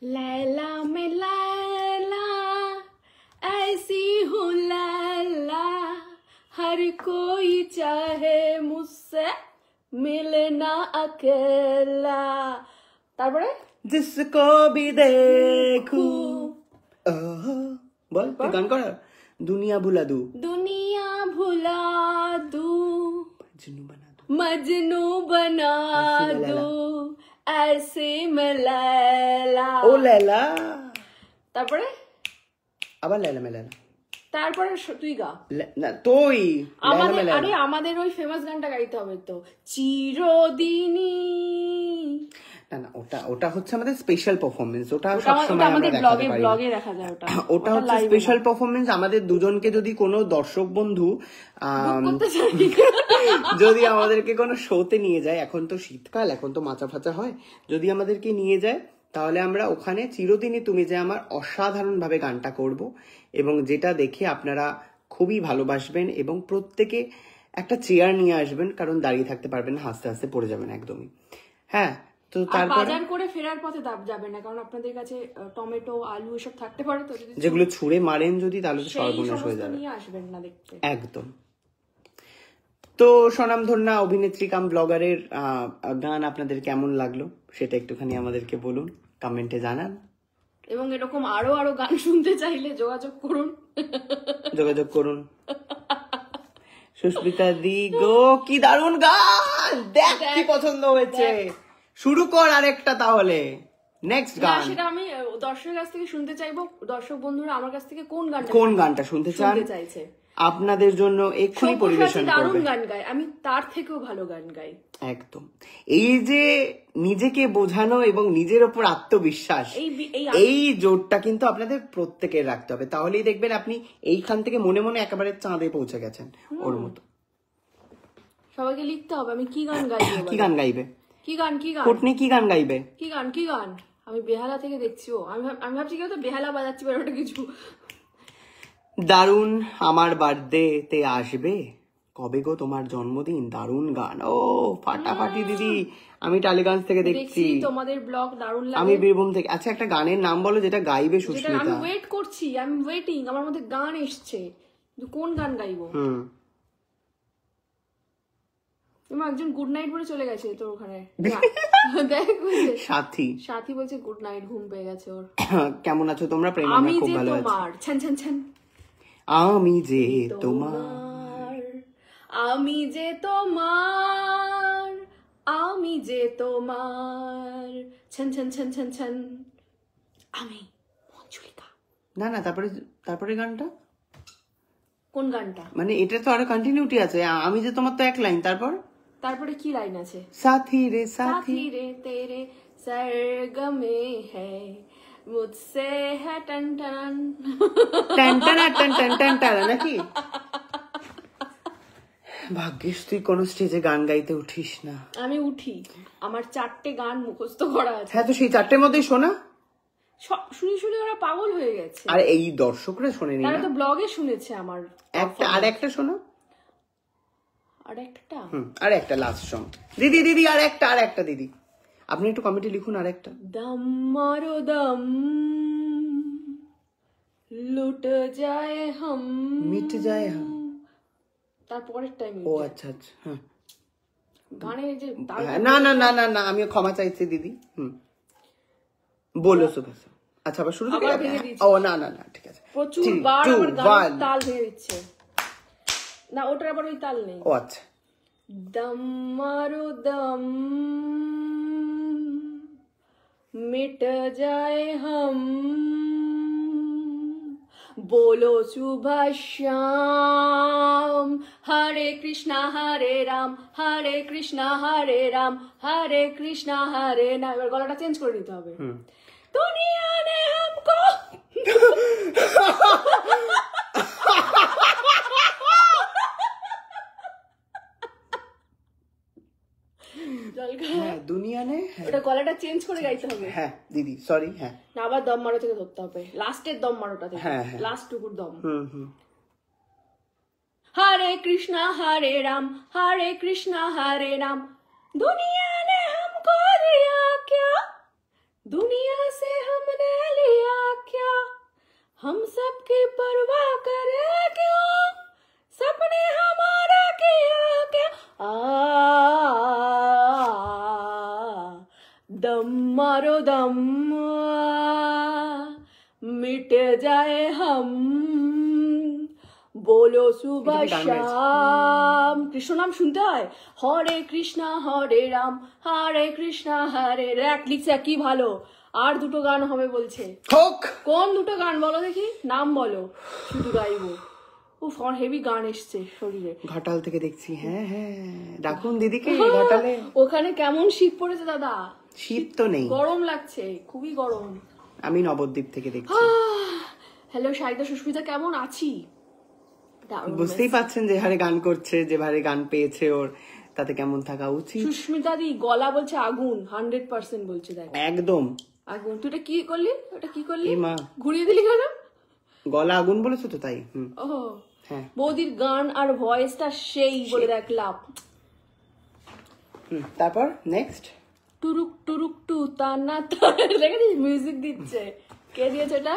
लैला में लैला ऐसी हूँ लैला, हर कोई चाहे मुझसे मिलना अकेला। তারপরে जिसको भी देखूं বল তুই গান কর। দুনিয়া ভুলা দু, दुनिया भुला दूं, মজনু বানা দু, मजनू बना दूं, ऐसे में लैला। ও লাইলা। তারপরে আবার লাইলা মেলাইলা। তারপরে তুই গা। না তুই লাইলা আমাদের মেলাইলা। আরে আমাদের ওই ফেমাস গানটা গাইতে হবে তো, চিরদিনই। না না ওটা ওটা হচ্ছে আমাদের স্পেশাল পারফরমেন্স, ওটা সবসময় আমরা আমাদের দেখাতে পারি। ব্লগে দেখা যায় ওটা। ওটা হচ্ছে স্পেশাল পারফরমেন্স। আমাদের দুজনকে যদি কোনো দর্শক বন্ধু করতে চাই যদি আমাদেরকে কোনো শোতে নিয়ে যায়, এখন তো শীতকাল, এখন তো মাচা ফাচা হয়, যদি আমাদেরকে নিয়ে যায় তাহলে আমরা ওখানে চিরদিনই তুমি যে আমার অসাধারণ ভাবে গানটা করব, এবং যেটা দেখে আপনারা খুবই ভালোবাসবেন এবং প্রত্যেকে একটা চেয়ার নিয়ে আসবেন, কারণ দাঁড়িয়ে থাকতে পারবেন না, হাসতে হাসতে পড়ে যাবেন একদমই। হ্যাঁ তো আর তারপরে বাজার করে ফেরার পথে যাবে না, কারণ আপনাদের কাছে টমেটো আলু এসব থাকতে পারে, তো যদি যেগুলো ছুঁড়ে মারেন যদি তাহলে তো সেই সর্বনাশ হয়ে সমস্ত যাবে। নিয়ে আসবেন না দেখতে। একদম। তো স্বনামধন্যা অভিনেত্রী কাম ব্লগারের গান আপনাদের কেমন লাগলো সেটা একটুখানি আমাদেরকে বলুন, কমেন্টে জানান। এবং এরকম আরো আরো গান শুনতে চাইলে যোগাযোগ করুন। যোগাযোগ করুন। সুস্মিতা দি গো কি দারুণ গান, দেখ কি পছন্দ হয়েছে, শুরু কর আরেকটা তাহলে নেক্সট না, গান। সেটা আমি দর্শকের কাছ থেকে শুনতে চাইবো, দর্শক বন্ধুরা আমার কাছ থেকে কোন গানটা শুনতে চান শুনতে চাইছে আপনাদের জন্য এক্ষুনি পরিবেশন দারুণ করবে। গান গায়, আমি তার থেকেও ভালো গান গাই। একদম। এই যে নিজেকে বোঝানো এবং নিজের ওপর আত্মবিশ্বাস, এই জোরটা কিন্তু আপনাদের প্রত্যেকের রাখতে হবে, তাহলেই দেখবেন আপনি এইখান থেকে মনে মনে একেবারে চাঁদে পৌঁছে গেছেন ওর মতো। সবাইকে লিখতে হবে আমি কি গান গাইবো। কি গান গাইবে? কি গান কোটনি কি গান গাইবে? কি গান আমি বেহালা থেকে দেখছি। আমি ভাবছি কেউ তো বেহালা বাজাচ্ছি বা ওটা কিছু। দারুণ আমার বার্থডে তে আসবে, কবে গো তোমার জন্মদিন, দারুণ গান। ও ফাটাফাটি দিদি, আমি টালিগঞ্জ থেকে দেখছি তোমাদের ব্লগ দারুণ লাগে। আমি বীরভূম থেকে। আচ্ছা একটা গানের নাম বলো যেটা গাইবে সুস্মিতা। আমি ওয়েট করছি, আমি ওয়েটিং, আমার মধ্যে গান এসছে, কোন গান গাইবো। একজন গুড নাইট বলে চলে গেছে তোর ওখানে, দেখ সাথী বলছে গুড নাইট, ঘুম পেয়ে গেছে ওর। কেমন আছো তোমরা? প্রেম আমি খুব যে ভালো আছি। তোমার ছান ছান ছান, আমি যে তোমার, আমি যে তোমার, আমি যে তোমার, ছান ছান ছান ছান ছান, আমি মঞ্জুলিকা। না না তারপরে গানটা কোন গানটা? মানে এটা তো আরো কন্টিনিউটি আছে, আমি যে তোমার তো এক লাইন, তারপরে কি লাইন আছে? সাথী রে साथी रे तेरे सरगमे है, मुझसे है टन टन টান টান টান টান টান টান নাকি? ভাগ্যিস তুই কোন স্টেজে গান গাইতে উঠিস না। আমি উঠি, আমার 4টে গান মুখস্থ করা আছে। হ্যাঁ তো সেই 4টের মধ্যেই শোনা, শুনি শুনি ওরা পাগল হয়ে গেছে। আর এই দর্শকরা শোনেনি তারা না, তো ব্লগে শুনেছে আমার আর একটা শোনো, আর একটা লাস্ট সং। দিদি আর একটা দিদি, আপনি একটু কমেন্টে লিখুন আর একটা। দম মারো দম লুট যায় হাম, মিট যায় হাম, তারপরের টাইম। ও আচ্ছা আচ্ছা, হ্যাঁ গানের যে না না না না না আমি ক্ষমা চাইছি দিদি। বলো সুভাষ। আচ্ছা আবার শুরু থেকে? ও না না না ঠিক আছে, প্রচুর বার আমার গানের তাল ভেঙে দিচ্ছে না, ওটার আবার ওই তাল নেই। ও আচ্ছা। दम मारो दम मिट जाए हम, बोलो सुबह शाम, हरे कृष्णा हरे राम, हरे कृष्णा हरे राम, हरे कृष्णा हरे ना। এবার গলাটা চেঞ্জ করে নিতে হবে। दुनिया ने हमको জল খা। হ্যাঁ দুনিয়া নে, হ্যাঁ ওটা গলাটা চেঞ্জ করে গাইতে হবে। হ্যাঁ দিদি সরি, হ্যাঁ না আবার দম মারো থেকে ধরতে হবে, লাস্টের দম মারোটা থেকে, হ্যাঁ, হ্যাঁ। লাস্ট টুকুর দম। হুম। हरे कृष्णा हरे कृष्णा हरे राम, दुनिया ने हमको दिया क्या, दुनिया से हमने लिया क्या, हम सबकी परवाह करे क्यों, सबने हमारा किया क्या, दम मारो दम, मिट जाए हम, बोलो सुबह शाम। কৃষ্ণ নাম শুনতে হয়, হরে কৃষ্ণা হরে রাম হরে কৃষ্ণা হরে রাম। লিখছে কি ভালো, আর দুটো গান হবে বলছে। হোক, কোন দুটো গান বলো দেখি, নাম বলো, শুধু গাইবো। উফ, আমার হেভি গান এসছে শরীরে। ঘাটাল থেকে দেখছি, হ্যাঁ হ্যাঁ ডাকুন দিদিকে ঘাটালে। ওখানে কেমন শীত পড়েছে দাদা? শীত তো নেই, গরম লাগছে, খুবই গরম। আমি নবদ্বীপ থেকে দেখছি। হ্যালো সাহিদা সুস্মিতা, কেমন আছি? বুঝতেই পাচ্ছেন যে হারে গান করছে, যে ভারে গান পেয়েছে ওর, তাতে কেমন থাকা উচিত। সুস্মিতা দি গলা বলছে আগুন, 100% বলছে। দেখ একদম আগুন। তুই এটা কি করলি, ওটা কি করলি, এ মা ঘুরিয়ে দিলি কেন? গলা আগুন বলেছো তো তাই। ও হ্যাঁ বৌদির গান আর ভয়েসটা সেই বলে দেখলাম। তারপর নেক্সট টুরুক টুরুক টু তানা তানা, দেখেছিস মিউজিক দিচ্ছে, কে দিয়েছে এটা?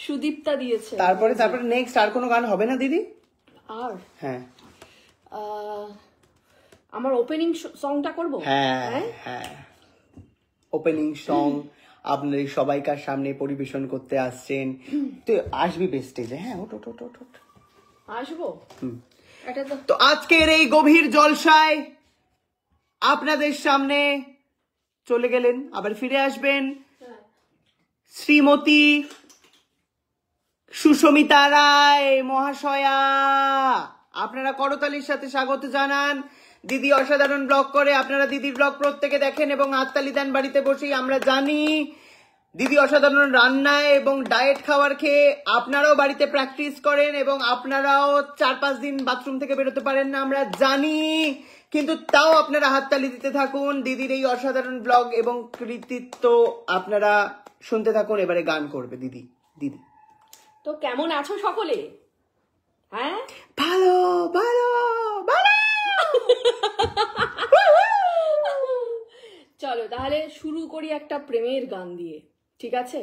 সুদীপ্তা দিয়েছে। তারপরে নেক্সট আর কোনো গান হবে না দিদি? আর হ্যাঁ আমার ওপেনিং সংটা করব। হ্যাঁ হ্যাঁ ওপেনিং সং আপনার সবাইকার সামনে পরিবেশন করতে আসছেন, তো আসবি বেস্ট স্টেজে। হ্যাঁ ওট ওট ওট ওট ওট আসবো। এটা তো তো আজকের এই গভীর জলসায় আপনাদের সামনে চলে গেলেন, আবার ফিরে আসবেন শ্রীমতী সুস্মিতা রায় মহাশয়া। আপনারা করতালির সাথে স্বাগত জানান। দিদি অসাধারণ ব্লগ করে, আপনারা দিদির ব্লগ প্রত্যেকে দেখেন এবং হাততালি দেন বাড়িতে বসেই। আমরা জানি দিদি অসাধারণ রান্নায় এবং ডায়েট খাবার খেয়ে আপনারাও বাড়িতে প্র্যাকটিস করেন এবং আপনারাও 4-5 দিন বাথরুম থেকে বেরোতে পারেন না, আমরা জানি, কিন্তু তাও আপনারা হাততালি দিতে থাকুন। দিদির এই অসাধারণ ব্লগ এবং কৃতিত্ব আপনারা শুনতে থাকুন। এবারে গান করবে দিদি। দিদি তো কেমন আছো সকলে? হ্যাঁ ভালো ভালো ভালো। চলো তাহলে শুরু করি একটা প্রেমের গান দিয়ে, ঠিক আছে?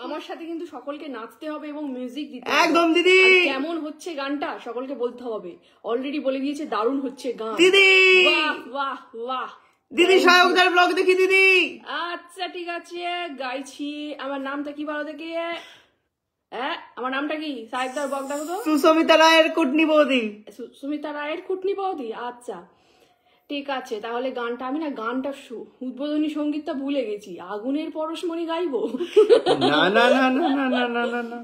আমার সাথে কিন্তু সকলকে নাচতে হবে এবং মিউজিক দিতে হবে। একদম দিদি। আর কেমন হচ্ছে গানটা সকলকে বলতে হবে। অলরেডি বলে দিয়েছে দারুণ হচ্ছে গান। দিদি বাহ বাহ বাহ। দিদি সায়কদার ব্লগ দেখি দিদি। আচ্ছা ঠিক আছে, গাইছি। আমার নামটা কি বলো দেখি? হ্যাঁ আমার নামটা কি? সাহেবদার ব্লগ দেখো তো। সুস্মিতা রায়ের কুটনি বৌদি। সুমিতা রায়ের কুটনি বৌদি। আচ্ছা ঠিক আছে, তাহলে গানটা আমি না গানটা উদ্বোধনী সঙ্গীতটা ভুলে গেছি। আগুনের পরশমণি গাইবো? না না না না না না না না না,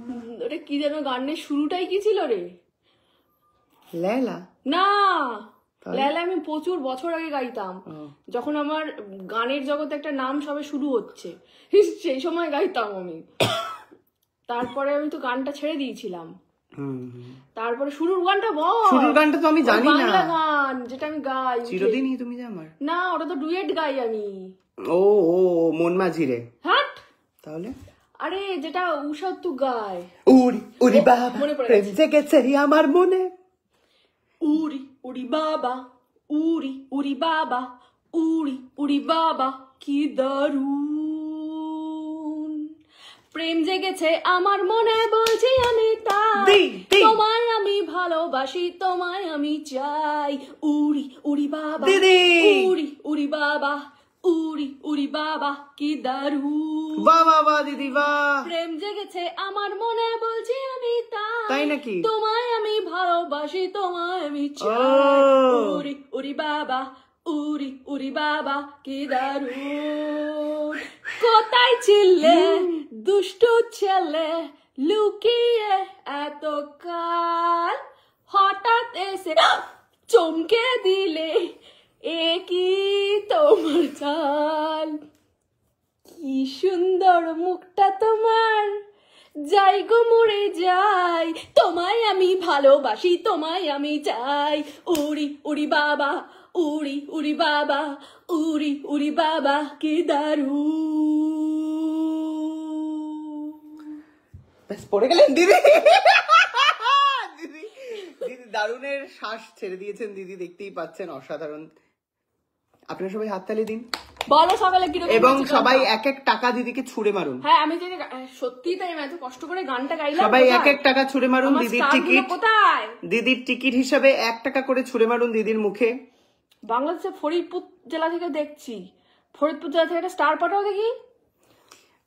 ওটা কি যেন, গানের শুরুটাই কি ছিল রে? লেলা না লেলা আমি প্রচুর বছর আগে গাইতাম, যখন আমার গানের জগতে একটা নাম সবে শুরু হচ্ছে, সেই সময় গাইতাম আমি। তারপরে আমি তো গানটা ছেড়ে দিয়েছিলাম। তারপরে শুরুর গানটা বল। শুরুর গানটা তো আমি জানি না। বাংলা গান যেটা আমি গাই। চিরদিনই তুমি যে আমার। না ওটা তো ডুয়েট গাই আমি। ও ও মন মাঝিরে। হাট তাহলে আরে যেটা উষা তু গায়। উড়ি উড়ি বাবা মনে পড়ে প্রেম গেছে। জেগেছে আমার মনে। উড়ি উড়ি বাবা উড়ি উড়ি বাবা উড়ি উড়ি বাবা কি দারুণ প্রেম জেগেছে আমার মনে, বলছি আমি তাই, তোমায় আমি ভালোবাসি, তোমায় আমি চাই। উড়ি উড়ি বাবা উড়ি উড়ি বাবা উড়ি উড়ি বাবা কি দারুণ। বাহ বাহ বাহ দিদি বাহ। প্রেম জেগেছে আমার মনে, বলছি আমি তাই নাকি? তোমায় আমি ভালোবাসি, তোমায় আমি চাই। উড়ি উড়ি বাবা উড়ি উড়ি বাবা কি দারুণ। কোথায় ছিলে দুষ্টু ছেলে, লুকিয়ে এত কাল, হঠাৎ এসে চমকে দিলে, এ কি তোমার চাল। কি সুন্দর মুখটা তোমার, যাই গো মরে যাই, তোমায় আমি ভালোবাসি, তোমায় আমি চাই। উড়ি উড়ি বাবা, উড়ি উড়ি বাবা, উড়ি উড়ি বাবা, কি দারুণ। ব্যাস পড়ে গেলেন দিদি। দিদি দিদি দারুণের শ্বাস ছেড়ে দিয়েছেন দিদি, দেখতেই পাচ্ছেন, অসাধারণ। আপনারা সবাই হাততালি দিন বলো সকালে কিরকম এবং হচ্ছে সবাই গানটা? এক এক টাকা দিদিকে ছুড়ে মারুন। হ্যাঁ আমি জানি, সত্যি তাই আমি এত কষ্ট করে গানটা গাইলাম। সবাই এক কোথায়? এক টাকা ছুড়ে মারুন আমার দিদির স্টারগুলো টিকিট, কোথায়? দিদির টিকিট হিসাবে 1 টাকা করে ছুড়ে মারুন দিদির মুখে। বাংলাদেশের ফরিদপুর জেলা থেকে দেখছি, ফরিদপুর জেলা থেকে একটা স্টার পাঠাও দেখি।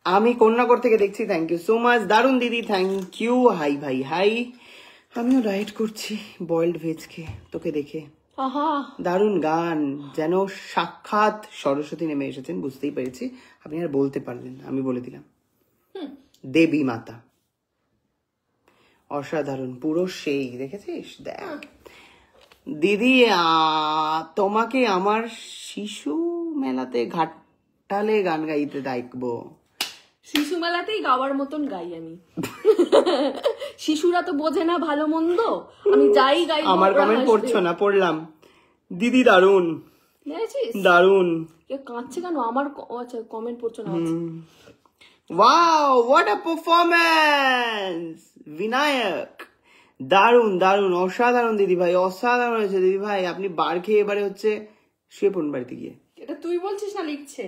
আমি কন্যাগর থেকে দেখছি। থ্যাংক ইউ সো মাচ, দারুন দিদি, থ্যাংক ইউ। হাই ভাই হাই। আমিও ডায়েট করছি বয়েলড ভেজ খেয়ে তোকে দেখে। আহা, দারুণ গান, যেন সাক্ষাৎ সরস্বতী নেমে এসেছেন, বুঝতেই পেরেছি। আপনি আর বলতে পারলেন না, আমি বলে দিলাম, দেবী মাতা। অসাধারণ, পুরো সেই, দেখেছিস? দেখ দিদি, তোমাকে আমার শিশু মেলাতে ঘাটালে গান গাইতে দেখবো। শিশু মেলাতেই গাওয়ার মতন গাই আমি। শিশুরা তো বোঝে না ভালো মন্দ, আমি যাই গাই। আমার কমেন্ট পড়ছো না, পড়লাম। দিদি দারুণ, দেখেছিস দারুণ। কে কাঁদছে কেন? আমার আচ্ছা কমেন্ট পড়ছো না। Wow, what a performance Binayak. দারুণ দারুণ, অসাধারণ দিদি ভাই, অসাধারণ হয়েছে দিদি ভাই। আপনি বার খেয়ে এবারে হচ্ছে শুয়ে পড়ুন বাড়িতে গিয়ে। এটা তুই বলছিস না লিখছে?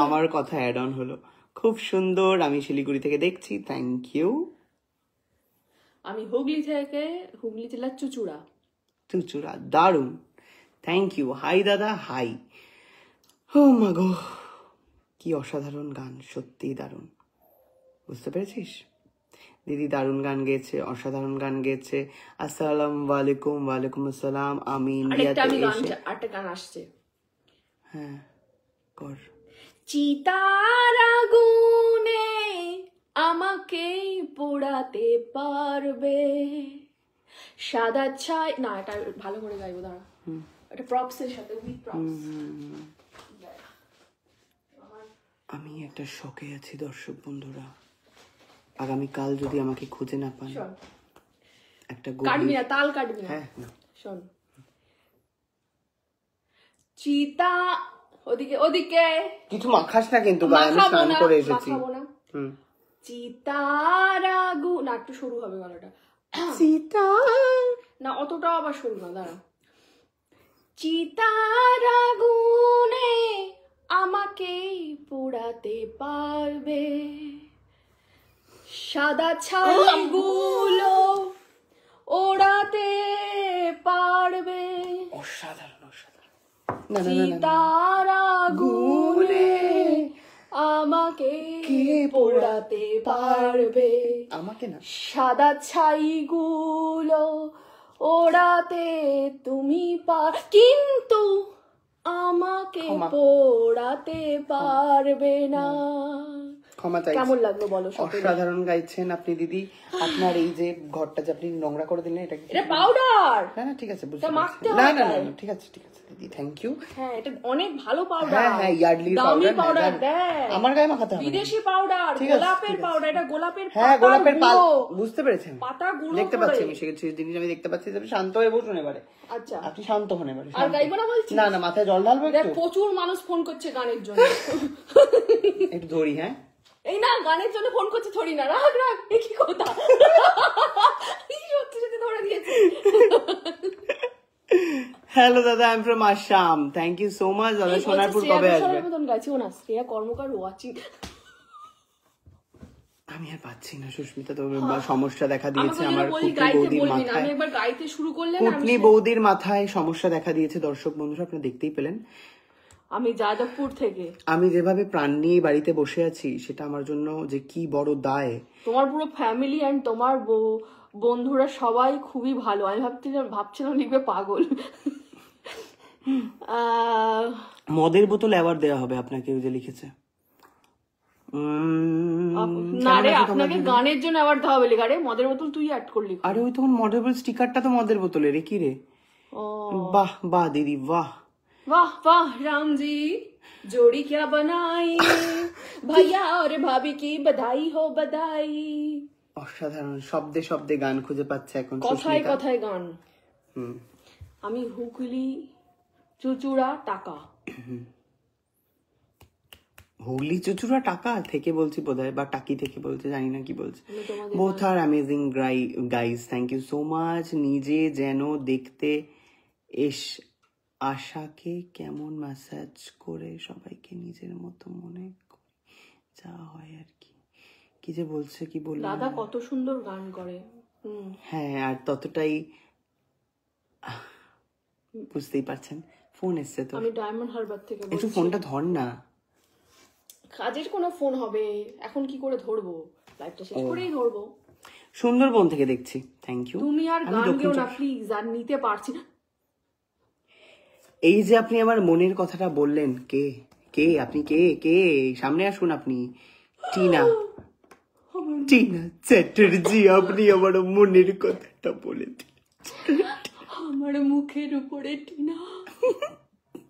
আমার কথা অ্যাড অন হলো, খুব সুন্দর। আমি শিলিগুড়ি থেকে দেখছি, থ্যাংক ইউ। আমি হুগলি থেকে, হুগলি জেলার চুচুড়া। চুচুড়া, দারুণ, থ্যাংক ইউ। হাই দাদা, হাই। ও মাগো, কি অসাধারণ গান, সত্যি দারুণ। বুঝতে পেরেছিস? দিদি দারুণ গান গেয়েছে, অসাধারণ গান গেয়েছে। আসসালামু আলাইকুম। ওয়ালাইকুম আসসালাম। আমি ইন্ডিয়াতে এসে, আরেকটা গান আসছে। হ্যাঁ কর। চিতার আগুনে আমাকে পোড়াতে পারবে, সাদা ছাই না, এটা ভালো করে গাইবো, দাঁড়া। এটা প্রপসের সাথে, উইথ প্রপস। আমি একটা শকে আছি দর্শক বন্ধুরা, আগামীকাল যদি আমাকে খুঁজে না পান, শোন, একটা কাটবি না, তাল কাটবি না। হ্যাঁ না। শোন, চিতা ওদিকে ওদিকে, কিছু মাখাস না কিন্তু গায়ে, আমি মাখাবো স্নান না, করে এসেছি। মাখাবো না। হুম। চিতার আগুন, না একটু সরু হবে গলাটা, সীতা, না অতটাও আবার সরু না, দাঁড়া। চিতার আগুনে আমাকে পোড়াতে পারবে, সাদা ছাইগুলো ওড়াতে পারবে, অসাধারণ অসাধারণ। না না না, না চিতার আগুনে আমাকে পোড়াতে পারবে, আমাকে না, সাদা ছাইগুলো ওড়াতে তুমি কিন্তু আমাকে পোড়াতে পারবে না। ক্ষমা চাই। কেমন লাগলো বলো? অসাধারণ গাইছেন আপনি দিদি। আপনার এই যে ঘরটা যে আপনি নোংরা করে দিলেন, এটা কি? এটা পাউডার। না না ঠিক আছে, বুঝতে এটা মাখতে পারছি। না হয় না তাই। না ঠিক আছে ঠিক আছে দিদি, থ্যাংক ইউ। হ্যাঁ এটা অনেক ভালো পাউডার। হ্যাঁ হ্যাঁ, ইয়ার্ডলির দামি পাউডার। পাউডার দেখ, আমার গায়ে মাখাতে হবে না। বিদেশি পাউডার, ঠিক আছে, গোলাপের ঠিক আছে। পাউডার, এটা গোলাপের হ্যাঁ পাতার গোলাপের পাল, গুঁড়ো। বুঝতে পেরেছেন? পাতা গুঁড়ো দেখতে করে। পাচ্ছি আমি, সেক্ষেত্রে জিনিস আমি দেখতে পাচ্ছি। আপনি শান্ত হয়ে বসুন এবারে। আচ্ছা আপনি শান্ত হন এবারে। আর গাইবো না বলছি? না না, মাথায় জল ঢালবো দেখ একটু। প্রচুর মানুষ ফোন করছে গানের জন্য। একটু ধরি, হ্যাঁ। এই না, গানের জন্য ফোন করছে, থরি না, রাখ রাখ, এ কি কথা। সত্যি সত্যি ধরে দিয়েছে। হ্যালো দাদা, I am from Assam. Thank you so much দাদা। সোনারপুর কবে আসবে? মতন গাইছি ও না, শ্রেয়া কর্মকার ওয়াচিং। আমি আর পাচ্ছি না সুস্মিতা, তো সমস্যা দেখা দিয়েছে আমাকে আমার বলি কুটনি গাইতে বৌদির বলবি না, মাথায়। আমি একবার গাইতে শুরু করলে না কুটনি বৌদির মাথায় সমস্যা দেখা দিয়েছে দর্শক বন্ধুরা, আপনারা দেখতেই পেলেন। আমি যাদবপুর থেকে। আমি যেভাবে প্রাণ নিয়ে বাড়িতে বসে আছি, সেটা আমার জন্য যে কি বড় দায়। তোমার পুরো ফ্যামিলি এন্ড তোমার বন্ধুরা সবাই খুবই ভালো। আমি ভাবছিলাম লিখবে পাগল। মদের বোতল অ্যাওয়ার্ড দেওয়া হবে আপনাকে, ওই যে লিখেছে। না রে, আপনাকে গানের জন্য অ্যাওয়ার্ড দেওয়া হবে লেখা রে, মদের বোতল তুই অ্যাড করলি। আরে ওই তখন মদের বোতল স্টিকারটা তো মদের বোতলে রে, কি রে? ও বাহ বাহ দিদি বাহ। वाह वाह राम जी जोड़ी क्या बनाई, ভাইয়া और भाभी की बधाई हो बधाई। অসাধারণ, শব্দে শব্দে গান খুঁজে পাচ্ছে এখন কথায় সুস্মিতা। কথায় গান। হুম। আমি হুগলি চুচুড়া টাকা। হুগলি চুচুড়া টাকা থেকে বলছি বোধহয়, বা টাকি থেকে বলছে, জানি না কি বলছে। আমি তোমাদের both are amazing guys, thank you so much. নিজে যেন দেখতে আশাকে কেমন ম্যাসাজ করে সবাইকে নিজের মতো মনে করি, যা হয় আর কি। কি যে বলছে, কি বলবো। দাদা কত সুন্দর গান করে। হ্যাঁ, আর ততটাই বুঝতেই পারছেন। ফোন এসছে তো, আমি ডায়মন্ড হারবার থেকে একটু বলছি। ফোনটা ধর না। কাজের কোনো ফোন হবে, এখন কি করে ধরবো? লাইভটা শেষ করেই ধরবো। সুন্দরবন থেকে দেখছি, থ্যাংক ইউ। তুমি আর গান গেও না প্লিজ, আর নিতে পারছি না। এই যে আপনি আমার মনের কথাটা বললেন, কে কে আপনি, কে কে সামনে আসুন আপনি। টিনা, টিনা চ্যাটার্জি, আপনি আমার মনের কথাটা বলে দিন। আমার মুখের উপরে টিনা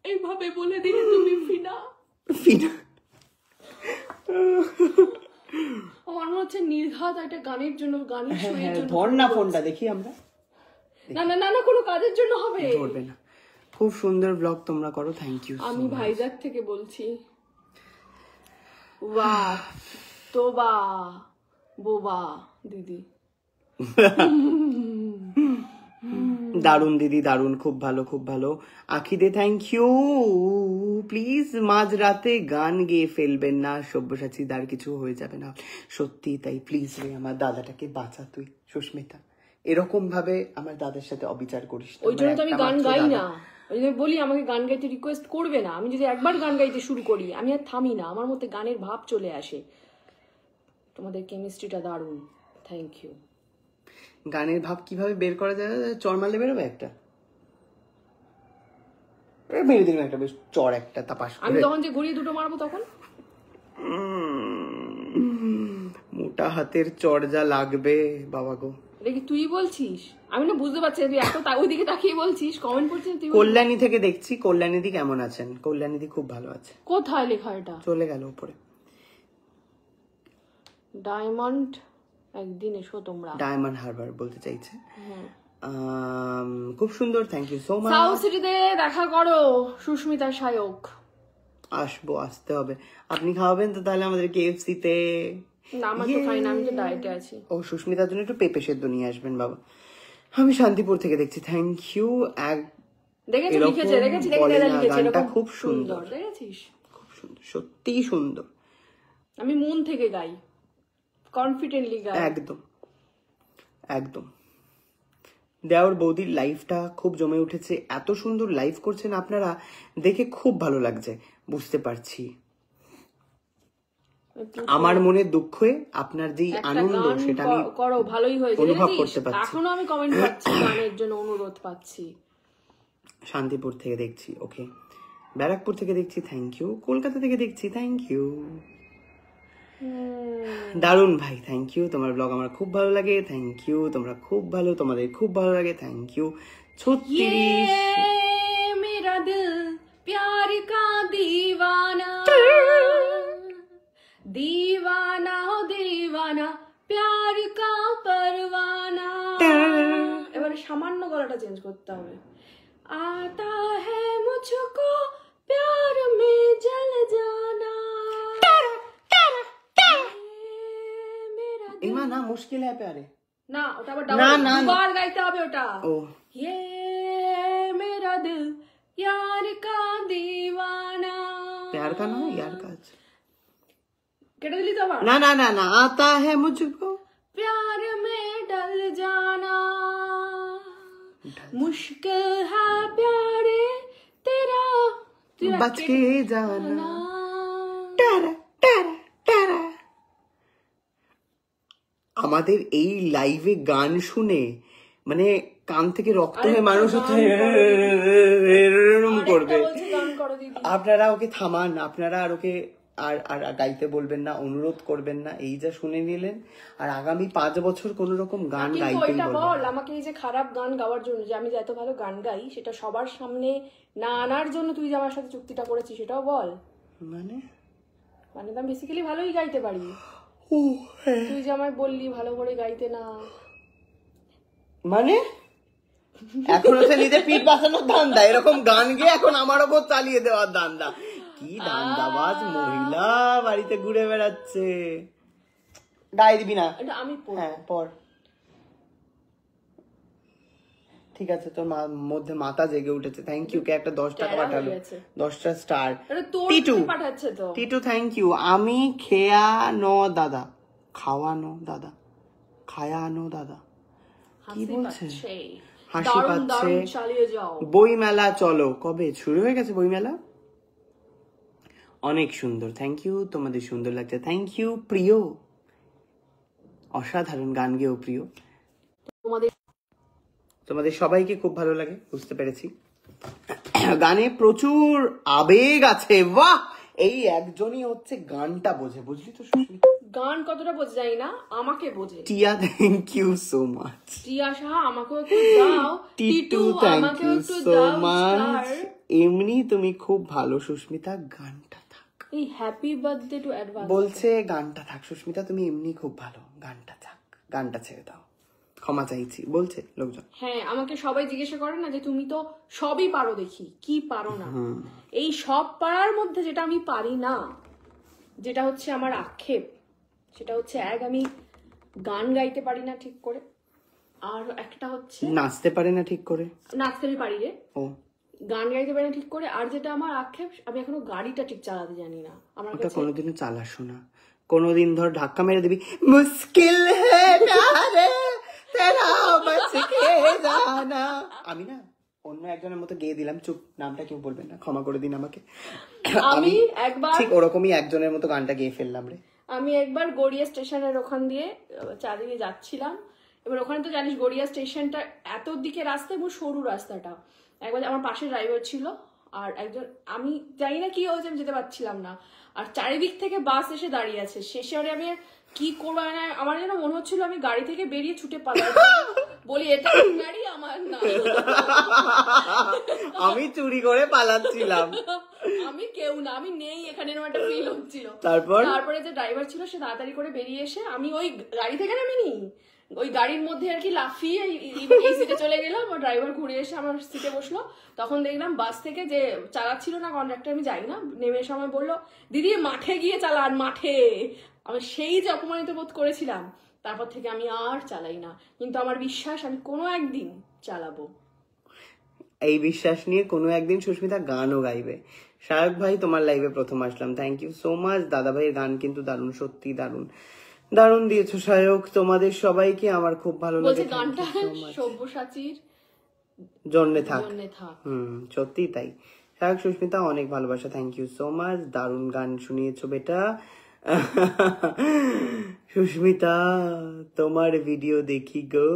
এইভাবে বলে দিলে তুমি ফিনা। ফিনা, আমার মনে হচ্ছে নির্ঘাত একটা গানের জন্য, গানের শোয়ের জন্য। ধর না ফোনটা, দেখি আমরা। না না না না, কোনো কাজের জন্য হবে। ধরবে না। খুব সুন্দর ব্লগ তোমরা করো, থ্যাংক ইউ। আমি ভাইজাগ থেকে বলছি। বাহ তোবা বোবা দিদি। দারুন দিদি, দারুন, খুব ভালো খুব ভালো। আখিদে থ্যাংক ইউ। প্লিজ মাঝ রাতে গান গেয়ে ফেলবেন না, সব্যসাচী দার কিছু হয়ে যাবে না। সত্যি তাই, প্লিজ রে আমার দাদাটাকে বাঁচা তুই সুস্মিতা। এরকম ভাবে আমার দাদার সাথে অবিচার করিস না। ওই জন্য তো আমি গান গাই না, ওই জন্য বলি আমাকে গান গাইতে রিকোয়েস্ট করবে না। আমি যদি একবার গান গাইতে শুরু করি আমি আর থামি না, আমার মধ্যে গানের ভাব চলে আসে। তোমাদের কেমিস্ট্রিটা দারুণ, থ্যাংক ইউ। গানের ভাব কিভাবে বের করা যায়, চর মারলে বেরোবে একটা, মেরে দিন একটা বেশ চর একটা তাপাস আমি তখন যে ঘুরিয়ে দুটো মারবো তখন মোটা হাতের চর যা লাগবে বাবা গো। এটা কি তুই বলছিস? আমি না বুঝতে পারছি তুই এত ওইদিকে তাকিয়ে বলছিস, কমেন্ট করছিস তুই। কল্যাণী থেকে দেখছি, কল্যাণীদি কেমন আছেন? কল্যাণীদি খুব ভালো আছে। কোথায় লেখা এটা? চলে গেল উপরে। ডায়মন্ড একদিন এসো তোমরা। ডায়মন্ড হারবার বলতে চাইছে। খুব সুন্দর, thank you so much. South সিটিতে দেখা করো সুস্মিতা সায়ক। আসবো, আসতে হবে। আপনি খাওয়াবেন তো তাহলে আমাদের কেএফসি তে? না আমার তো খাই না, আমি তো ডায়েটে আছি। ও, সুস্মিতার জন্য একটু পেঁপে সেদ্ধ নিয়ে আসবেন বাবা। আমি শান্তিপুর থেকে দেখছি, থ্যাংক ইউ। দেখেছি লিখেছে, দেখেছি লিখেছে, গানটা খুব সুন্দর, দেখেছিস? খুব সুন্দর, সত্যিই সুন্দর। আমি মন থেকে গাই, কনফিডেন্টলি গাই। একদম একদম। দেওর বৌদির লাইফটা খুব জমে উঠেছে, এত সুন্দর লাইভ করছেন আপনারা, দেখে খুব ভালো লাগছে, বুঝতে পারছি। আমার মনে দুঃখে আপনার যেই আনন্দ সেটা আমি করো, ভালোই হয়েছে, অনুভব করতে পারছি। এখনো আমি কমেন্ট পাচ্ছি, গানের জন্য অনুরোধ পাচ্ছি। শান্তিপুর থেকে দেখছি, ওকে। ব্যারাকপুর থেকে দেখছি, থ্যাংক ইউ। কলকাতা থেকে দেখছি, থ্যাংক ইউ। দারুন ভাই, থ্যাংক ইউ। তোমার ব্লগ আমার খুব ভালো লাগে, থ্যাংক ইউ। তোমরা খুব ভালো, তোমাদের খুব ভালো লাগে, থ্যাংক ইউ। 36 मेरा दिल प्यार का दीवाना, दीवाना हो दीवाना, प्यार का परवाना। এবারে সামান্য গলাটা চেঞ্জ করতে হবে। आता है मुझको प्यार में जल जाना, এমা না, মুশকিল হ্যায় প্যারে। না ওটা আবার না, না, দুবার গাইতে হবে ওটা। ও ये मेरा दिल यार का दीवाना। प्यार का ना, यार का আছে। কেটে দিলি তো আবার? না না না না, आता है मुझको प्यार में डल जाना, मुश्किल है प्यारे तेरा बच के जाना। টারা টারা টারা। আমাদের এই লাইভে গান শুনে মানে কান থেকে রক্ত হয়ে মানুষ এরকম করবে। আপনারা ওকে থামান, আপনারা আর ওকে আর আর গাইতে বলবেন না, অনুরোধ করবেন না। এই যা শুনে নিলেন, আর আগামী 5 বছর কোন রকম গান গাইতেই বলবেন। বল আমাকে, এই যে খারাপ গান গাওয়ার জন্য, যে আমি যে এত ভালো গান গাই সেটা সবার সামনে না আনার জন্য তুই যে আমার সাথে চুক্তিটা করেছিস, সেটাও বল। মানে মানে তো আমি বেসিক্যালি ভালোই গাইতে পারি। ও হ্যাঁ। তুই যে আমায় বললি ভালো করে গাইতে না, মানে এখন হচ্ছে নিজের পিঠ বাঁচানোর ধান্দা, এরকম গান গেয়ে এখন আমার ওপর চালিয়ে দেওয়ার ধান্দা। কি দান্দাবাজ মহিলা বাড়িতে ঘুরে বেড়াচ্ছে। গায়ে দিবি না? এটা আমি পড়বো। হ্যাঁ পর। ঠিক আছে, তোর মধ্যে মাথা জেগে উঠেছে। Thank you. কে একটা 10 টাকা পাঠালো, 10টা স্টার। টিটু পাঠাচ্ছে তো। Titu thank you. আমি খেয়ানো দাদা, খাওয়ানো দাদা, খায়ানো দাদা কি বলছে? হাসি পাচ্ছে। চালিয়ে যাও। বই মেলা চলো। কবে শুরু হয়ে গেছে বই মেলা? অনেক সুন্দর, থ্যাংক ইউ। তোমাদের সুন্দর লাগছে, থ্যাংক ইউ। প্রিয়, অসাধারণ গান গেও প্রিয়। তোমাদের সবাইকে খুব ভালো লাগে, বুঝতে পেরেছি। গানে প্রচুর আবেগ আছে। বাহ, এই একজনই হচ্ছে গানটা বোঝে, বুঝলি তো সুস্মিতা? গান কতটা বোঝে জানি না, আমাকে বোঝে। টিয়া থ্যাংক ইউ সো মাচ। টিয়া সাহা আমাকেও একটু দাও। Titu thank you so much. এমনি তুমি খুব ভালো সুস্মিতা, গানটা থাক। এই হ্যাপি বার্থডে টু অ্যাডভান্স বলছে গানটা থাক সুস্মিতা, তুমি এমনি খুব ভালো, গানটা থাক, গানটা ছেড়ে দাও, ক্ষমা চাইছি বলছে লোকজন। হ্যাঁ, আমাকে সবাই জিজ্ঞাসা করে না যে তুমি তো সবই পারো, দেখি কি পারো না। এই সব পারার মধ্যে যেটা আমি পারি না, যেটা হচ্ছে আমার আক্ষেপ, সেটা হচ্ছে আমি গান গাইতে পারি না ঠিক করে, আর একটা হচ্ছে নাচতে পারে না ঠিক করে। নাচতে আমি পারি রে, ও গান গাইতে পারি না ঠিক করে। আর যেটা আমার আক্ষেপ, আমি এখনো গাড়িটা ঠিক চালাতে জানি না। আমার ওটা কাছে কোনোদিনও চালাসো না, কোনোদিন ধর ধাক্কা মেরে দিবি, মুশকিল হে প্যারে তেরা বচ কে জানা। আমি না অন্য একজনের মতো গেয়ে দিলাম, চুপ, নামটা কেউ বলবেন না, ক্ষমা করে দিন আমাকে। আমি একবার ঠিক ওরকমই একজনের মতো গানটা গেয়ে ফেললাম রে। আমি একবার গড়িয়া স্টেশনের ওখান দিয়ে চালিয়ে যাচ্ছিলাম। এবার ওখানে তো জানিস গড়িয়া স্টেশনটা এত দিকে রাস্তা এবং সরু রাস্তাটা। একবার আমার পাশে ড্রাইভার ছিল, আর একজন, আমি জানি না কি হয়েছে, আমি যেতে পারছিলাম না। আর চারিদিক থেকে বাস এসে দাঁড়িয়ে আছে। শেষে আমি আর কি করবো না, আমার যেন মনে হচ্ছিল আমি গাড়ি থেকে বেরিয়ে ছুটে পালাই, বলি এটা গাড়ি আমার না, আমি চুরি করে পালাচ্ছিলাম, আমি কেউ না, আমি নেই এখানে, এরকম একটা ফিল হচ্ছিল। তারপরে যে ড্রাইভার ছিল সে তাড়াতাড়ি করে বেরিয়ে এসে, আমি ওই গাড়ি থেকে নামিনি, ওই গাড়ির মধ্যে আর কি লাফিয়ে এই সিটে চলে গেলাম। আর ড্রাইভার ঘুরে এসে আমার সিটে বসলো। তখন দেখলাম বাস থেকে যে চালাচ্ছিল না কন্ডাক্টর, আমি যাই না, নেমে এসে আমায় বললো দিদি মাঠে গিয়ে চালান, মাঠে। আমি সেই যে অপমানিত বোধ করেছিলাম, তারপর থেকে আমি আর চালাই না। কিন্তু আমার বিশ্বাস আমি কোনো একদিন চালাবো। এই বিশ্বাস নিয়ে কোনো একদিন সুস্মিতা গানও গাইবে। শায়ক ভাই তোমার লাইভে প্রথম আসলাম, থ্যাংক ইউ সো মাচ। দাদা ভাইয়ের গান কিন্তু দারুণ, সত্যি দারুণ, দারুণ দিয়েছো শায়ক। তোমাদের সবাইকে আমার খুব ভালো লাগে। গানটা সব্যসাচীর জন্যে থাক। থাক। সত্যি তাই। শায়ক সুস্মিতা অনেক ভালোবাসা, থ্যাংক ইউ সো মাচ। দারুণ গান শুনিয়েছো বেটা। সুস্মিতা তোমার ভিডিও দেখি গো,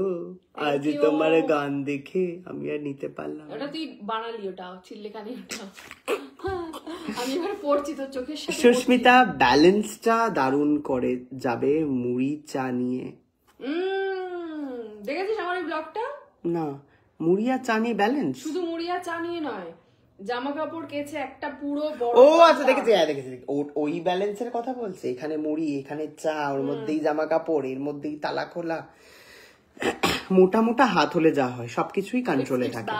আজ তোমার গান দেখে আমি আর নিতে পারলাম। ওটা তুই বানালি, ওটা চিল্লেখানি, ওটা আমি এবার পড়ছি তোর চোখের সামনে। সুস্মিতা ব্যালেন্সটা দারুণ করে যাবে মুড়ি চা নিয়ে। দেখেছিস আমার এই ব্লগটা? না, মুড়ি আর চা নিয়ে ব্যালেন্স? শুধু মুড়ি আর চা নিয়ে নয়, জামা কাপড় কেচে একটা পুরো বড়। ও আচ্ছা, দেখেছি, হ্যাঁ দেখেছি। ওই ব্যালেন্সের কথা বলছে। এখানে মুড়ি, এখানে চা, ওর মধ্যেই জামা কাপড়, এর মধ্যেই তালা খোলা। মোটা মোটা হাত হলে যা হয় সবকিছুই কন্ট্রোলে থাকে।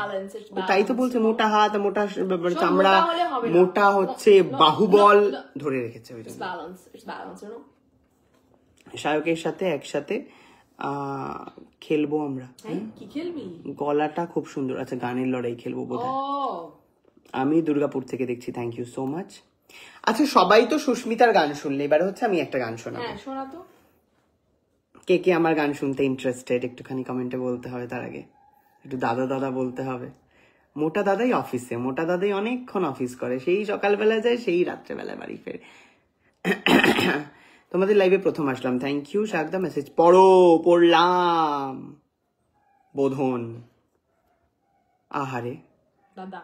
তাই তো বলছে, মোটা হাত, মোটা চামড়া, মোটা হচ্ছে বাহুবল ধরে রেখেছে ওই জন্য। শায়কের সাথে একসাথে খেলবো আমরা। কি খেলবি? গলাটা খুব সুন্দর। আচ্ছা, গানের লড়াই খেলবো বোধহয়। আমি দুর্গাপুর থেকে দেখছি, থ্যাংক ইউ সো মাচ। আচ্ছা, সবাই তো সুস্মিতার গান শুনলে, এবারে হচ্ছে আমি একটা গান শোনাবো। শোনাতো। কে কে আমার গান শুনতে ইন্টারেস্টেড একটুখানি কমেন্টে বলতে হবে। তার আগে একটু দাদা দাদা বলতে হবে। মোটা দাদাই অফিসে, মোটা দাদাই অনেকক্ষণ অফিস করে, সেই সকালবেলা যায়, সেই রাত্রেবেলায় বাড়ি ফেরে। তোমাদের লাইভে প্রথম আসলাম, থ্যাংক ইউ। শাকদা মেসেজ পড়লাম। বোধন আহারে দাদা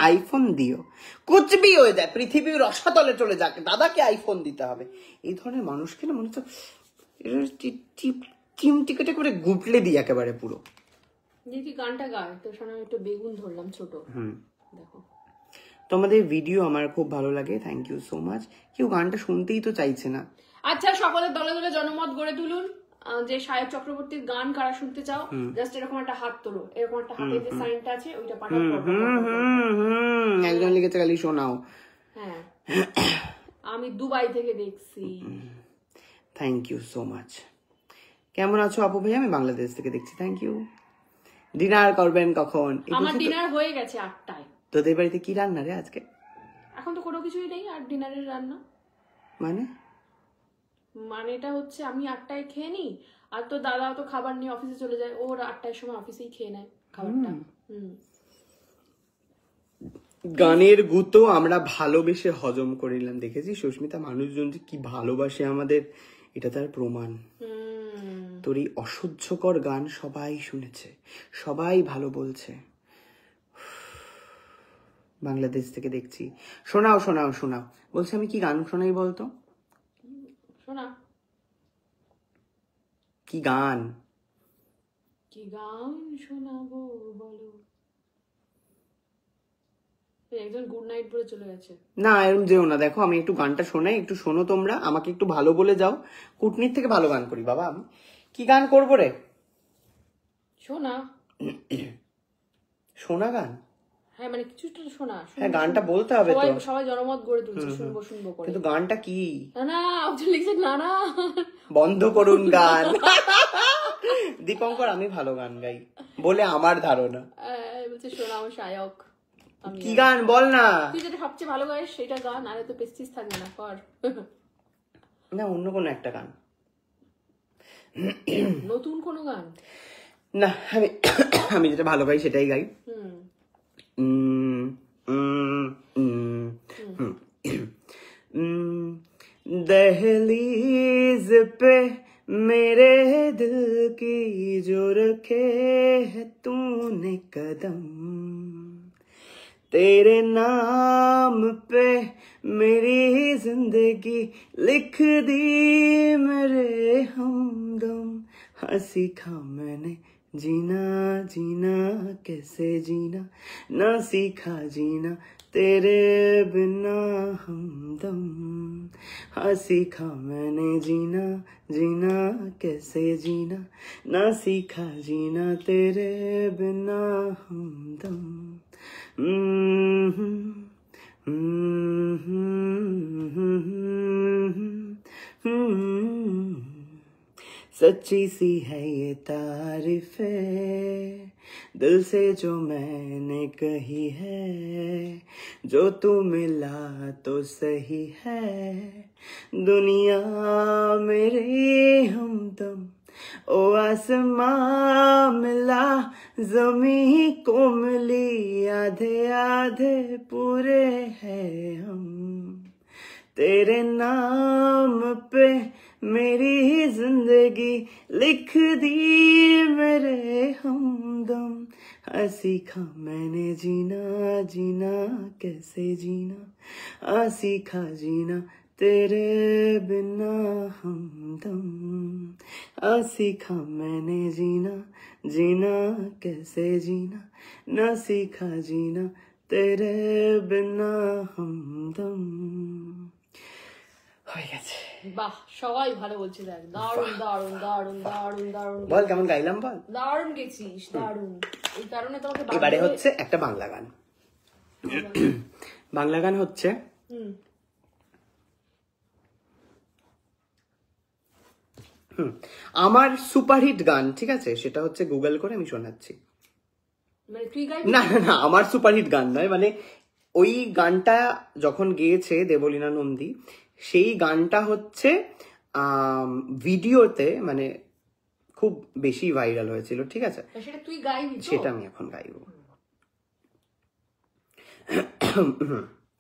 আইফোন দিও, কুচবি হয়ে যায়, পৃথিবী রসাতলে চলে যাক, দাদাকে আইফোন দিতে হবে। এই ধরনের মানুষকে না মনে হচ্ছে চিমটিকেটে করে গুটলে দিই একেবারে পুরো। দেখি গানটা গায় তোর সামনে, একটু বেগুন ধরলাম ছোট। দেখো তোমাদের ভিডিও আমার খুব ভালো লাগে, থ্যাংক ইউ সো মাচ। কেউ গানটা শুনতেই তো চাইছে না। আচ্ছা, সকলের দলে দলে জনমত গড়ে তুলুন যে সাহেব চক্রবর্তীর গান কারা শুনতে চাও। জাস্ট এরকম একটা হাত তোলো, এরকম একটা হাতের যে সাইনটা আছে ওইটা পাঠাও। একজন লিখেছে খালি শোনাও। হ্যাঁ, আমি দুবাই থেকে দেখছি। Thank you so much. কেমন আছো আপু ভাই? আমি বাংলাদেশ থেকে দেখছি, থ্যাংক ইউ। ডিনার করবেন কখন? আমার ডিনার হয়ে গেছে 8টায়। তোদের বাড়িতে কি রান্না রে আজকে? এখন তো কোনো কিছুই নেই আর ডিনারের রান্না। মানেটা হচ্ছে আমি 8টায় খেয়ে নিই, আর তো দাদা তো খাবার নিয়ে অফিসে চলে যায়, ওর 8টার সময় অফিসেই খেয়ে নেয় খাবারটা। গানের গুতো আমরা ভালোবেসে হজম করে নিলাম। দেখেছি সুস্মিতা, মানুষজন যে কি ভালোবাসে আমাদের, এটা তার প্রমাণ। তোর এই অসহ্যকর গান সবাই শুনেছে, সবাই ভালো বলছে। বাংলাদেশ থেকে দেখছি, শোনাও শোনাও শোনাও। বলছে আমি কি গান শোনাই বলতো? শোনা। কি গান? কি গান শোনাবো বলো? একজন গুড নাইট বলে চলে গেছে। না এরকম যেও না, দেখো আমি একটু গানটা শোনাই, একটু শোনো তোমরা, আমাকে একটু ভালো বলে যাও। কুটনির থেকে ভালো গান করি বাবা আমি। কি গান করবো রে? শোনা। শোনা গান? হ্যাঁ মানে কিছুটা শোনা। হ্যাঁ গানটা বলতে হবে তো। সবাই জনমত গড়ে তুলছে, শুনবো শুনবো করে। কিন্তু গানটা কি? না না, আপনি লিখছেন না না। বন্ধ করুন গান। দীপঙ্কর আমি ভালো গান গাই বলে আমার ধারণা। বলছে শোনাও শায়ক। কি গান বল না? তুই যেটা সবচেয়ে ভালো গাইস সেটা গান, আরে তো পেস্টিস থাকবে না কর। না অন্য কোনো একটা গান, নতুন কোনো গান না। আমি যেটা ভালো গাই সেটাই গাই। दहलीज पे मेरे दिल की जो रखे है तूने कदम, तेरे नाम पे मेरी जिंदगी लिख दी मेरे हमदम। हाँ सीखा मैंने जीना जीना कैसे जीना, ना सीखा जीना तेरे बिना हमदम। हाँ सीखा मैंने जीना जीना कैसे जीना, ना सीखा जीना तेरे बिना हमदम। सच्ची सी है ये तारीफें दिल से जो मैंने कही है, जो तू मिला तो सही है दुनिया मेरे हमदम। ओ आसमां मिला जमी को मिली, आधे आधे पूरे हैं हम, तेरे नाम पे मेरी जिंदगी लिख दी मेरे हमदम। हाँ सीखा मैंने जीना जीना कैसे जीना, हाँ सीखा जीना तेरे बिना हमदम। हाँ सीखा मैंने जीना जीना कैसे जीना, ना सीखा जीना तेरे बिना हमदम। হয়ে গেছে। বাহ, সবাই ভালো বলছে। দেখ দারুণ দারুণ দারুণ দারুণ দারুণ। বল কেমন গাইলাম বল। দারুণ গেছিস, দারুণ। এই কারণে তোমাকে এবারে হচ্ছে একটা বাংলা গান। বাংলা গান হচ্ছে আমার সুপারহিট গান, ঠিক আছে? সেটা হচ্ছে গুগল করে আমি শোনাচ্ছি। মানে তুই গাইবি? না না না, আমার সুপারহিট গান নয়, মানে ওই গানটা যখন গেয়েছে দেবলীনা নন্দী, সেই গানটা হচ্ছে ভিডিওতে মানে খুব বেশি ভাইরাল হয়েছিল, ঠিক আছে? সেটা তুই গাইবি? সেটা আমি এখন গাইব।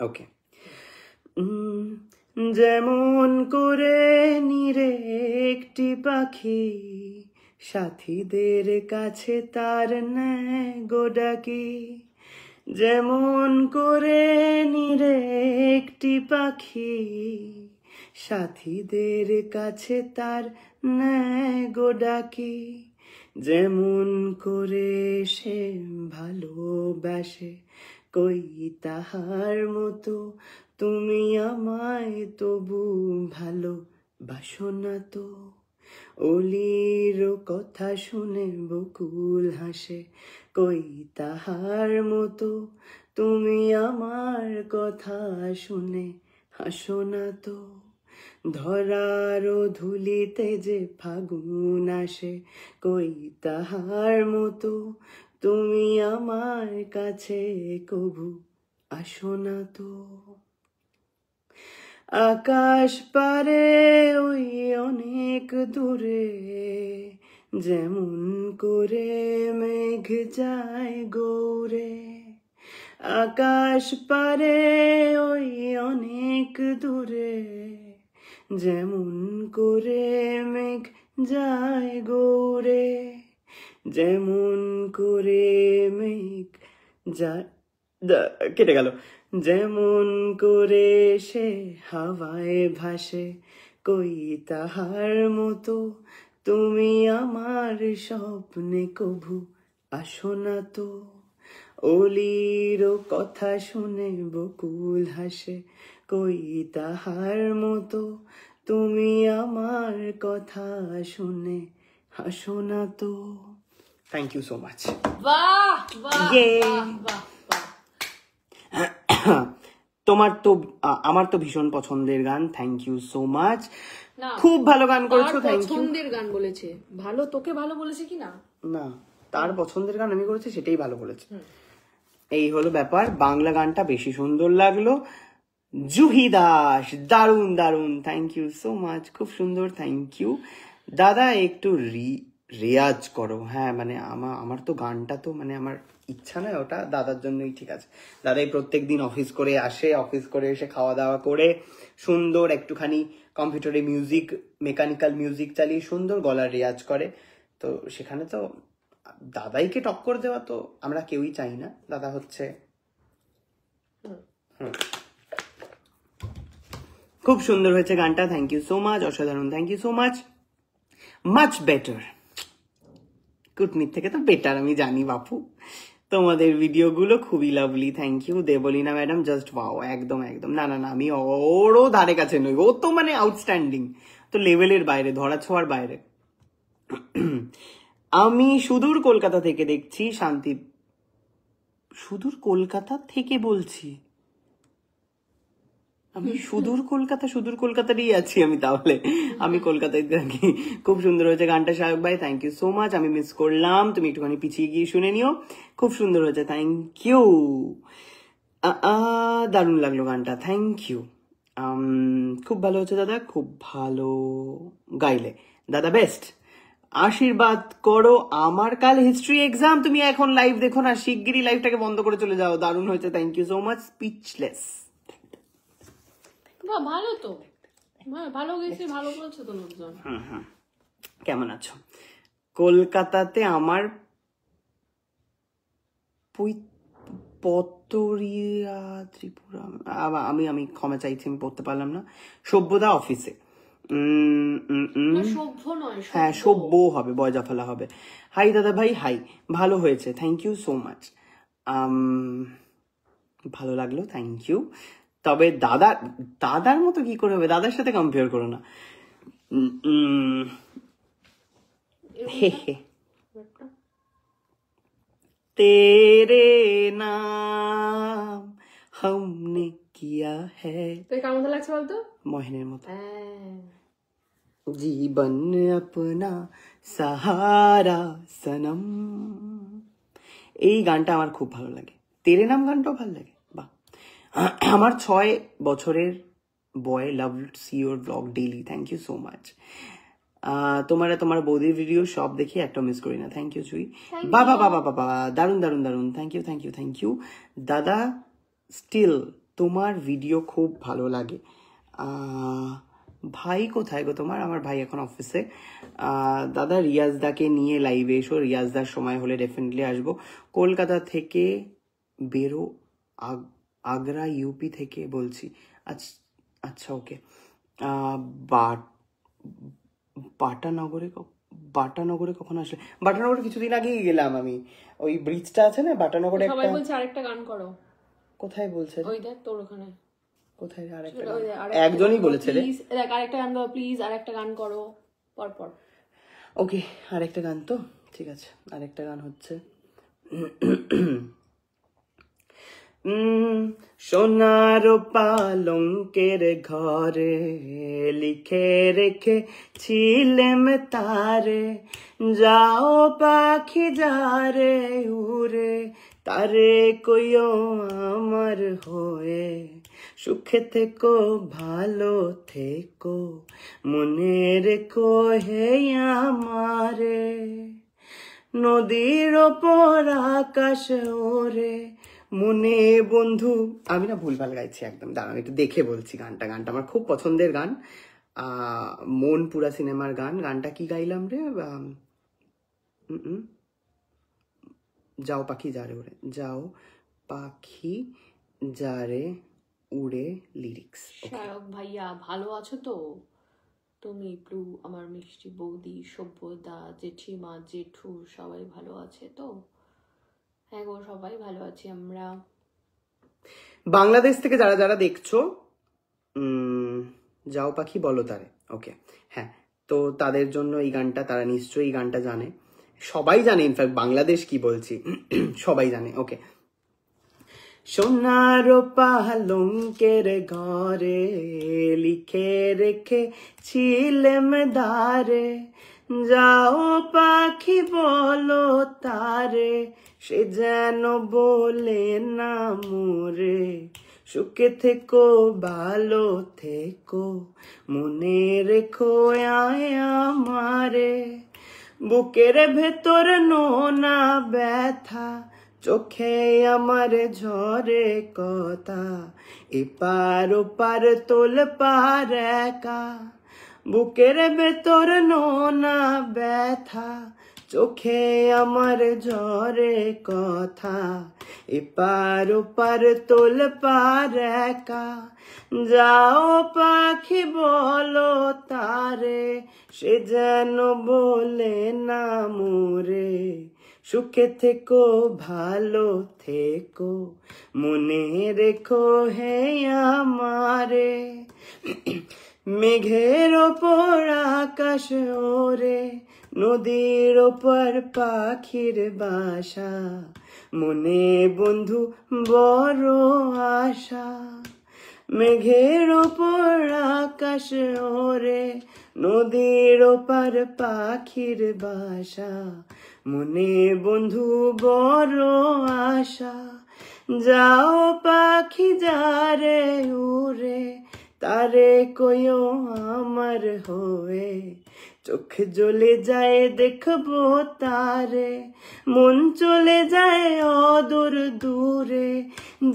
ওকে। যেমন করে নিরে একটি পাখি সাথীদের কাছে তার নেয় গোডাকি, যেমন করে নিরে একটি পাখি সাথীদের কাছে তার নেয় গোডাকি, যেমন করে সে ভালো ভালোবাসে, কই তাহার মতো তুমি আমায় তবু ভালোবাসো না তো। অলির কথা শুনে বকুল হাসে, কই তাহার মতো তুমি আমার কথা শুনে হাসো না তো। ধরার ধুলিতে যে ফাগুন আসে, কই তাহার মতো তুমি আমার কাছে কভু আসো না তো। আকাশ পারে ওই অনেক দূরে, যেমন করে মেঘ যায় গৌরে। আকাশ পারে ওই অনেক দূরে, যেমন করে মেঘ যায় গৌরে। যেমন করে মেঘ যায়, কেটে গেল। যেমন করে সে হাওয়ায় ভাসে, কই তাহার মতো তুমি আমার স্বপ্নে কভু আসো না তো। অলির কথা শুনে বকুল হাসে, কই তাহার মতো তুমি আমার কথা শুনে হাসো না তো। Thank you so much. বাহ বাহ Yay! বাহ বাহ বাহ। আমার তো ভীষণ পছন্দের গান, থ্যাংক ইউ সো মাচ। না, খুব ভালো গান তার করেছো, থ্যাংক ইউ। পছন্দের গান বলেছে, ভালো তোকে ভালো বলেছে কি না? না, তার পছন্দের গান আমি করেছি, সেটাই ভালো বলেছে। এই হলো ব্যাপার। বাংলা গানটা বেশি সুন্দর লাগলো। জুহি দাস, দারুন দারুন, থ্যাংক ইউ সো মাচ, খুব সুন্দর, থ্যাংক ইউ। দাদা একটু রেয়াজ করো। হ্যাঁ মানে আমার তো গানটা তো মানে আমার ইচ্ছা নয়, ওটা দাদার জন্যই ঠিক আছে। দাদাই প্রত্যেক দিন অফিস করে আসে, অফিস করে এসে খাওয়া দাওয়া করে সুন্দর একটুখানি কম্পিউটারে মিউজিক, মেকানিক্যাল মিউজিক চালিয়ে সুন্দর গলার রেয়াজ করে। তো সেখানে তো দাদাইকে টক্কর দেওয়া তো আমরা কেউই চাই না। দাদা হচ্ছে খুব সুন্দর হয়েছে গানটা, থ্যাংক ইউ সো মাচ, অসাধারণ, thank you so much. Much better, কুটনির থেকে তো বেটার আমি জানি বাপু। তোমাদের ভিডিওগুলো খুবই lovely, thank you. Debolina madam just wow, একদম একদম। না না না, আমি ওরও ধারে কাছে নই, ও তো মানে আউটস্ট্যান্ডিং, তো লেভেলের বাইরে, ধরা ছোঁয়ার বাইরে। আমি সুদূর কলকাতা থেকে দেখছি, শান্তি। সুদূর কলকাতা থেকে বলছি আমি, সুদূর কলকাতারই আছি আমি, তাহলে আমি কলকাতায় থাকি। খুব সুন্দর হয়েছে গানটা সায়ক ভাই, থ্যাংক ইউ সো মাচ। আমি মিস করলাম, তুমি একটুখানি পিছিয়ে গিয়ে শুনে নিও। খুব সুন্দর হয়েছে, থ্যাংক ইউ। দারুণ লাগলো গানটা, থ্যাংক ইউ। খুব ভালো হচ্ছে দাদা, খুব ভালো গাইলে দাদা, বেস্ট। আশীর্বাদ করো, আমার কাল হিস্ট্রি এক্সাম, তুমি এখন লাইভ দেখো না, শিগগিরই লাইভটাকে বন্ধ করে চলে যাও। দারুণ হয়েছে, thank you so much, speechless. বাহ, ভালো তো, ভালো গেছে, ভালো বলছে তো লোকজন। কেমন আছো? কলকাতাতে আমার পতরিয়া ত্রিপুরা, আমি ক্ষমা চাইছি, আমি পড়তে পারলাম না। সভ্যদা অফিসে। সভ্য নয়, হ্যাঁ সভ্য হবে, বয়জাফলা হবে। হাই দাদা ভাই, হাই, ভালো হয়েছে, থ্যাংক ইউ সো মাচ। ভালো লাগলো, থ্যাংক ইউ। তবে দাদার মতো কি করে হবে, দাদার সাথে কম্পেয়ার করো না। হে হে, তেরে নাম हमने किया है। তো কার মতো লাগছে বলতো? মহিনের মতো। জীবন अपना सहारा सनम, এই গানটা আমার খুব ভালো লাগে। তেরে নাম গানটাও ভালো লাগে, বাহ। আমার 6 বছরের boy love see your blog daily, thank you so much. তোমার বৌদির ভিডিও সব দেখি, একটা মিস করি না, থ্যাংক ইউ জুই। বাবা বাবা বাবা, দারুন দারুন দারুন, thank you thank you thank you. দাদা স্টিল তোমার ভিডিও খুব ভালো লাগে। ভাই কোথায় গো তোমার? আমার ভাই এখন অফিসে। দাদা রিয়াজদাকে নিয়ে লাইভে এসো, রিয়াজদার সময় হলে ডেফিনেটলি আসবো। কলকাতা থেকে বেরো, আগ্রা ইউপি থেকে বলছি। আচ্ছা ওকে। পাটানগরে বাটানগরে কখন আসলে? বাটানগরে কিছুদিন আগেই গেলাম আমি, ওই ব্রিজটা আছে না বাটানগরে সবাই একটা। বলছে আরেকটা গান করো। কোথায় বলছে? ওই দেখ তোর ওখানে। কোথায় আরেকটা? ওই দেখ, আরেকটা একজনই গান করো, বলেছে রে। please। দেখ আরেকটা গান করো প্লিজ, আরেকটা গান করো পরপর। ওকে, আরেকটা গান তো ঠিক আছে, আরেকটা গান হচ্ছে সোনার পালঙ্কের ঘরে লিখে রেখেছিলেম তারে, যাও পাখি যারে উড়ে, তারে কইও আমার হয়ে, সুখে থেকো ভালো থেকো, মনে রেখো হে আমারে, নদীর ওপর আকাশ ওরে, মনে বন্ধু। আমি না ভুলভাল গাইছি একদম, দাঁড়ান একটু দেখে বলছি গানটা। গানটা আমার খুব পছন্দের গান, মনপুরা সিনেমার গান। গানটা কি গাইলাম রে? যাও পাখি যারে উড়ে, যাও পাখি যারে উড়ে, লিরিক্স। শায়ক ভাইয়া ভালো আছো তো? তুমি, প্লু, আমার মিষ্টি বৌদি, সভ্যদা, জেঠিমা, জেঠু সবাই ভালো আছে তো? হ্যাঁ গো, সবাই ভালো আছি আমরা। বাংলাদেশ থেকে যারা যারা দেখছো, যাও পাখি বলো তারে। ওকে, হ্যাঁ, তো তাদের জন্য এই গানটা, তারা নিশ্চয়ই এই গানটা জানে, সবাই জানে, ইনফ্যাক্ট বাংলাদেশ কি বলছি সবাই জানে। ওকে, সোনার পালঙ্কের ঘরে লিখে রেখেছিলেম দ্বারে, যাও পাখি বলো তারে, সে যেন বলে না মোরে, সুখে থেকো ভালো থেকো, মনে রেখো আয় আমারে, বুকের ভেতর নোনা ব্যথা, চোখে আমার ঝরে কথা, এপার ওপার তোল পার একা, বুকের ভেতর নোনা ব্যথা, চোখে আমার ঝরে কথা, এপার ওপার তোল পার একা, যাও পাখি বলো তারে, সে যেন বলে না মোরে, সুখে থেকো ভালো থেকো, মনে রেখো হে আমারে, মেঘের ওপর আকাশ ওরে, নদীর ওপর পাখির বাসা, মনে বন্ধু বড় আশা, মেঘের ওপর আকাশ ওরে, নদীর ওপার পাখির বাসা, মনে বন্ধু বড় আশা, যাও পাখি যারে উড়ে, তারে কইও আমার হয়ে, চোখ জ্বলে যায় দেখবো তারে, মন চলে যায় অদূর দূরে,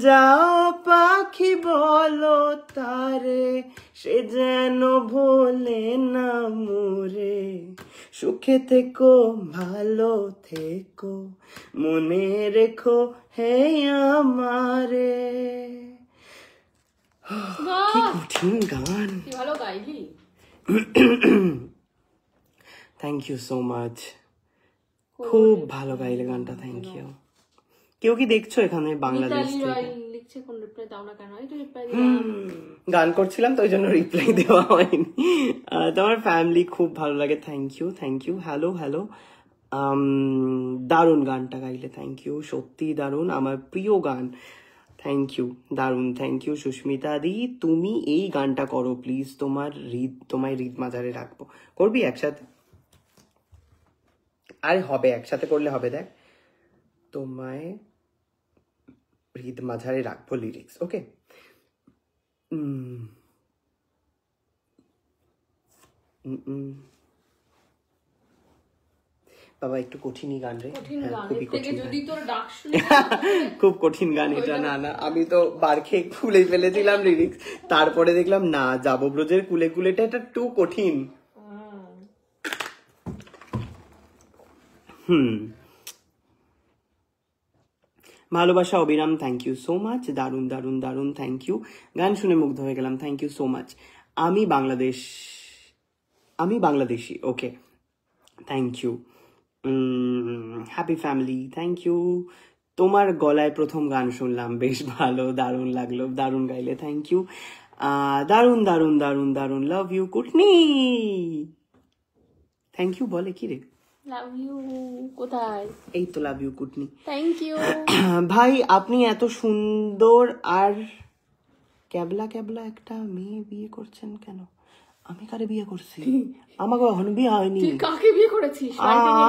যাও পাখি বলো তারে, সে যেন ভোলে না মোরে, সুখে থেকো ভালো থেকো, মনে রেখো হে আমারে। কি কঠিন গান। কি ভালো গাইলি। থ্যাংক ইউ সো মাচ, খুব ভালো গাইলে গানটা, থ্যাংক ইউ। কেউ কি দেখছো এখানে বাংলাদেশ থেকে? লিখছে কোন রিপ্লাই দাও না কেন? এই তো রিপ্লাই গান করছিলাম তো ওই জন্য রিপ্লাই দেওয়া হয়নি। তোমার ফ্যামিলি খুব ভালো লাগে, thank you thank you. Hello hello, দারুণ গানটা গাইলে, থ্যাংক ইউ, সত্যি দারুণ, আমার প্রিয় গান, থ্যাংক ইউ, দারুণ, থ্যাংক ইউ সুস্মিতা দি। তুমি এই গানটা করো প্লিজ, তোমায় হৃদ মাজারে রাখবো। করবি একসাথে? আরে হবে, একসাথে করলে হবে। দেখ, তোমায় হৃদ মাঝারে রাখবো, লিরিক্স। ওকে, বাবা একটু কঠিনই গান রে, খুবই কঠিন, যদি তোর ডাক শুনে খুব কঠিন গান এটা। না না, আমি তো বার খেয়ে খুলে ফেলেছিলাম লিরিক্স, তারপরে দেখলাম না, যাবো ব্রজের কুলে কুলেটা এটা টু কঠিন। ভালোবাসা অবিরাম, থ্যাংক ইউ সো মাচ, দারুণ দারুণ দারুণ, থ্যাংক ইউ। গান শুনে মুগ্ধ হয়ে গেলাম, থ্যাংক ইউ সো মাচ। আমি Bangladeshi, okay, thank you. Happy family, thank you. তোমার গলায় প্রথম গান শুনলাম, বেশ ভালো, দারুণ লাগলো, দারুণ গাইলে, থ্যাংক ইউ। দারুণ দারুণ দারুণ দারুণ, লাভ ইউ কুটনি। থ্যাংক ইউ বলে কি রে? লাভ ইউ কোথায়? এই তো লাভ ইউ কুটনি। Thank you. ভাই আপনি এত সুন্দর আর ক্যাবলা ক্যাবলা একটা মেয়ে বিয়ে করছেন কেন? আমি কারে বিয়ে করছি? আমাকে এখনো বিয়ে হয়নি। তুই কাকে বিয়ে করেছিস?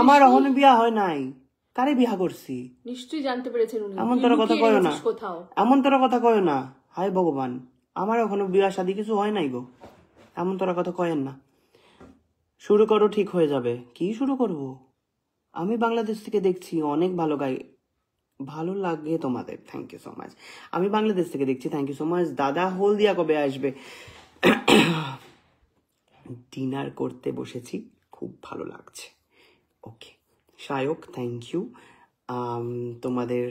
আমার এখনো বিয়ে হয় নাই। কারে বিয়া করছি? নিশ্চয়ই জানতে পেরেছেন উনি। এমন তোর কথা কয় না, কোথাও এমন তোর কথা কয় না। হায় ভগবান, আমার এখনো বিয়া শাদী কিছু হয় নাই গো। এমন তোর কথা কয়েন না। শুরু করো, ঠিক হয়ে যাবে। কি শুরু করব? আমি বাংলাদেশ থেকে দেখছি, অনেক ভালো গাই, ভালো লাগে তোমাদের, থ্যাংক ইউ সো মাচ। আমি বাংলাদেশ থেকে দেখছি, থ্যাংক ইউ সো মাচ। দাদা হলদিয়া কবে আসবে? ডিনার করতে বসেছি, খুব ভালো লাগছে। Okay Sayak, thank you. তোমাদের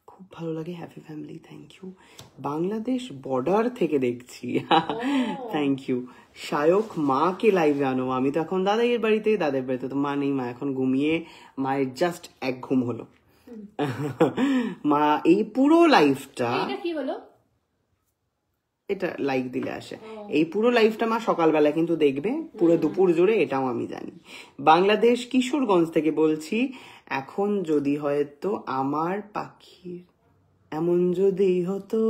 খুব ভালো লাগে, happy family, thank you. Bangladesh border থেকে দেখছি, থ্যাংক ইউ। সায়ক, মাকে লাইভে আনো। আমি তো এখন দাদাইয়ের বাড়িতে, দাদার বাড়িতে তো মা নেই, মা এখন ঘুমিয়ে, মায়ের জাস্ট এক ঘুম হলো। মা এই পুরো লাইফটা, এটা কি হলো? এটা লাইক দিলে আসে, এই পুরো লাইফটা মা সকালবেলা কিন্তু দেখবে, পুরো দুপুর জুড়ে, এটাও আমি জানি। বাংলাদেশ কিশোরগঞ্জ থেকে বলছি। এখন যদি হয়তো আমার পাখির এমন যদি হতো,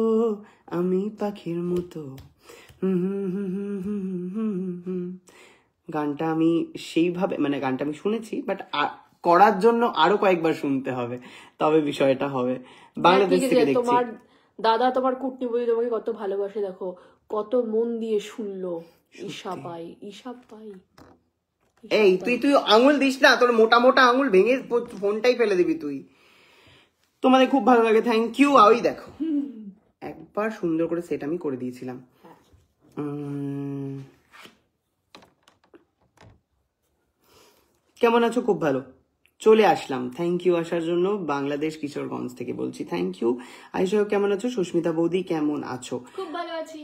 আমি পাখির মতো। গানটা আমি সেইভাবে, মানে গানটা আমি শুনেছি, বাট করার জন্য আরো কয়েকবার শুনতে হবে, তবে বিষয়টা হবে। বাংলাদেশ থেকে দেখছি। তোমার দাদা, তোমার কুটনি বই তোমাকে কত ভালোবাসে, দেখো কত মন দিয়ে শুনলো। ঈশা পাই, ঈশা পাই। এই তুই আঙুল দিস না, তোর মোটা মোটা আঙুল ভেঙে ফোনটাই ফেলে দিবি তুই। তোমাদের খুব ভালো লাগে, থ্যাংক ইউ। ওই দেখো, একবার সুন্দর করে সেট আমি করে দিয়েছিলাম। কেমন আছো? খুব ভালো, চলে আসলাম, থ্যাংক ইউ আসার জন্য। বাংলাদেশ কিশোরগঞ্জ থেকে বলছি, থ্যাংক ইউ। আয়েশা কেমন আছো? সুস্মিতা বৌদি কেমন আছো? খুব ভালো আছি।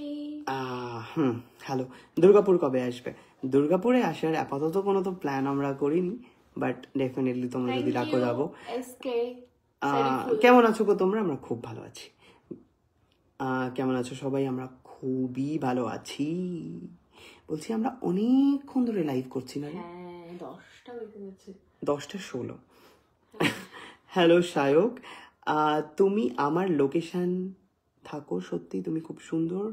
হ্যালো। দুর্গাপুর কবে আসবে? দুর্গাপুরে আসার আপাতত কোনো তো প্ল্যান আমরা করিনি, বাট ডেফিনেটলি তোমরা যদি ডাকো যাবো। কেমন আছো গো তোমরা? আমরা খুব ভালো আছি। কেমন আছো সবাই? আমরা খুবই ভালো আছি। বলছি আমরা অনেকক্ষণ ধরে লাইভ করছি না? 10:16। হ্যালো সায়ক, তুমি আমার লোকেশন থাকো, সত্যি তুমি খুব সুন্দর,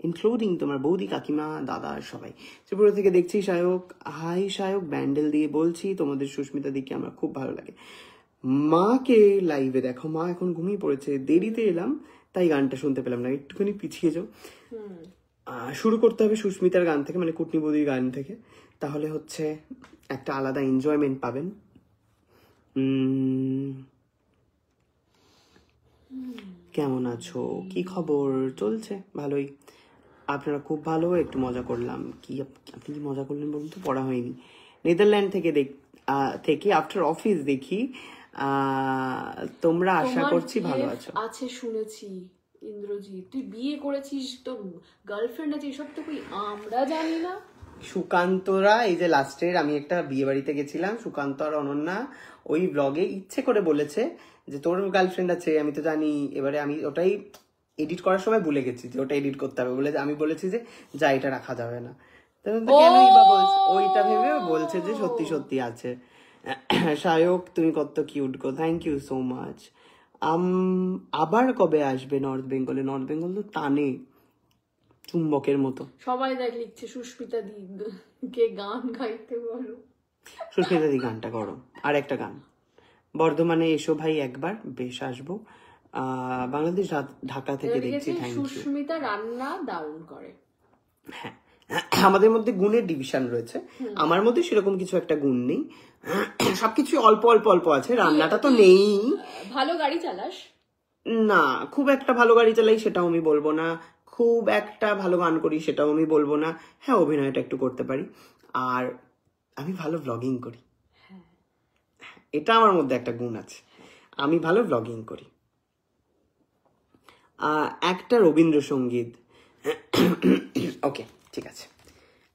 ইনক্লুডিং তোমার বৌদি, কাকিমা, দাদা, সবাই। ত্রিপুরা থেকে দেখছি সায়ক। হাই সায়ক, ব্যান্ডেল দিয়ে বলছি, তোমাদের সুস্মিতা দিকে আমার খুব ভালো লাগে। মাকে লাইভে দেখো, মা এখন ঘুমিয়ে পড়েছে, দেরিতে এলাম তাই গানটা শুনতে পেলাম না, একটুখানি পিছিয়ে যাও। শুরু করতে হবে সুস্মিতার গান থেকে, মানে কুটনি বৌদির গান থেকে, তাহলে হচ্ছে একটা আলাদা এনজয়মেন্ট পাবেন। কেমন আছো? কি খবর? চলছে ভালোই। আপনারা খুব ভালো, একটু মজা করলাম। কি আপনি কি মজা করলেন বলুন তো? পড়া হয়নি। নেদারল্যান্ড থেকে আফটার অফিস দেখি। তোমরা আশা করছি ভালো আছো। আছে শুনেছি ইন্দ্রজিৎ, তুই বিয়ে করেছিস, তোর গার্লফ্রেন্ড আছে, এসব তো কই আমরা জানি না। সুকান্তরা, এই যে লাস্টের আমি একটা বিয়ে বাড়িতে গেছিলাম, সুকান্ত আর অনন্যা ওই ব্লগে ইচ্ছে করে বলেছে যে তোর গার্লফ্রেন্ড আছে, আমি তো জানি। এবারে আমি ওটাই এডিট করার সময় ভুলে গেছি যে ওটা এডিট করতে হবে বলে, আমি বলেছি যে যা এটা রাখা যাবে না। কেনই বা বলছে, ওইটা ভেবে বলছে যে সত্যি সত্যি আছে। সায়ক তুমি কত কিউট গো, থ্যাংক ইউ সো মাচ। আবার কবে আসবে নর্থ বেঙ্গলে? নর্থ বেঙ্গল তো টানে চুম্বকের মতো। সবাই দেখ লিখছে সুস্মিতা দি কে গান গাইতে বলো। সুস্মিতা দি গানটা করো, আর একটা গান। বর্ধমানে এসো ভাই একবার, বেশ আসবো। বাংলাদেশ ঢাকা থেকে দেখছি, থ্যাংক ইউ। সুস্মিতা রান্না দারুণ করে। হ্যাঁ, আমাদের মধ্যে গুণের ডিভিশন রয়েছে, আমার মধ্যে সেরকম কিছু একটা গুণ নেই, সবকিছু অল্প অল্প অল্প আছে, রান্নাটা তো নেই। ভালো গাড়ি চালাস? না, খুব একটা ভালো গাড়ি চালাই সেটাও আমি বলবো না, খুব একটা ভালো গান করি সেটাও আমি বলবো না। হ্যাঁ, অভিনয়টা একটু করতে পারি, আর আমি ভালো ব্লগিং করি, এটা আমার মধ্যে একটা গুণ আছে, আমি ভালো ব্লগিং করি। একটা রবীন্দ্রসঙ্গীত, ওকে ঠিক আছে,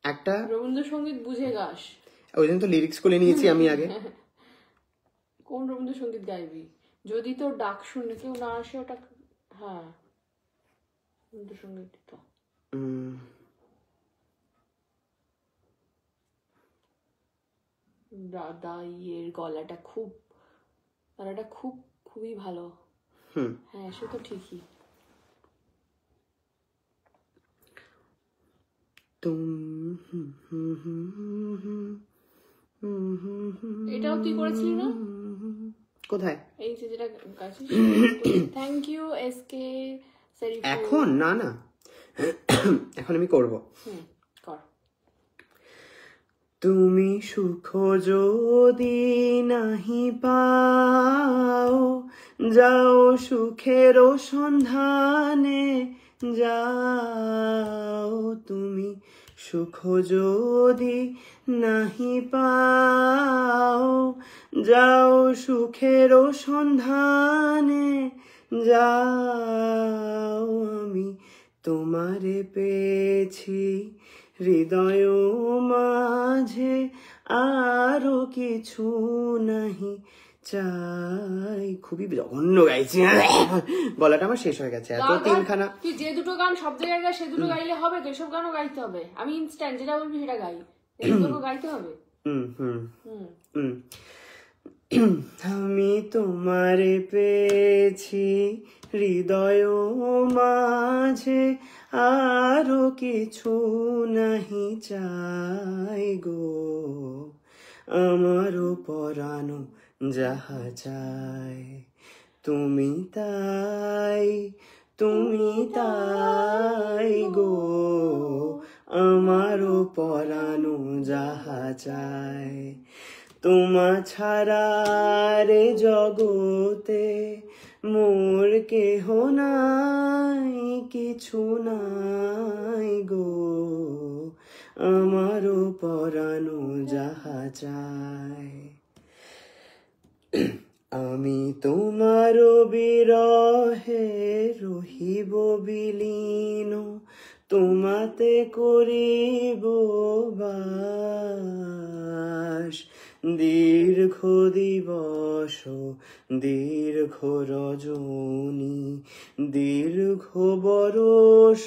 একটা রবীন্দ্রসঙ্গীত বুঝে গাস। ওই জন্য তো লিরিক্স করে নিয়েছি আমি আগে। কোন রবীন্দ্রসঙ্গীত গাইবি? যদি তোর ডাক শুনে কেউ না আসে, ওটা হ্যাঁ রবীন্দ্রসঙ্গীত তো। দাদা ইয়ের গলাটা খুবই ভালো। হ্যাঁ সে তো ঠিকই। এটাও তুই করেছিলি না? কোথায়? এই যে যেটা গাইছিস। Thank you SK Sharif. এখন না না, এখন আমি করব। কর। তুমি সুখ যদি নাহি পাও, যাও সুখের সন্ধানে যাও। তুমি সুখ যদি নাহি পাও, যাও সুখের সন্ধানে যাও। আমি তোমারে পেয়েছি হৃদয় মাঝে, আরো কিছু নাহি চাই। খুবই জঘন্য গাইছি, গলাটা আমার শেষ হয়ে গেছে। এত তিনখানা। তুই যে দুটো গান সব জায়গায় গাই, সে দুটো গাইলে হবে তো? এসব গানও গাইতে হবে? আমি ইনস্ট্যান্ট যেটা বলবি সেটা গাই, এগুলো গাইতে হবে। আমি তোমারে পেয়েছি হৃদয় মাঝে, আরো কিছু নাহি চাই গো। আমারও পরানো যাহা চাই, তুমি তাই গো। আমারও পরানো যাহা চাই, তোমা ছাড়া রে জগতে মোর কেহ নাই, কিছু নাই গো। আমারও পরানো যাহা চাই। আমি তোমার বিরহে রহিব বিলীন, তোমাতে করিব বাস। দীর্ঘ দিবস দীর্ঘ রজনী, দীর্ঘ বরষ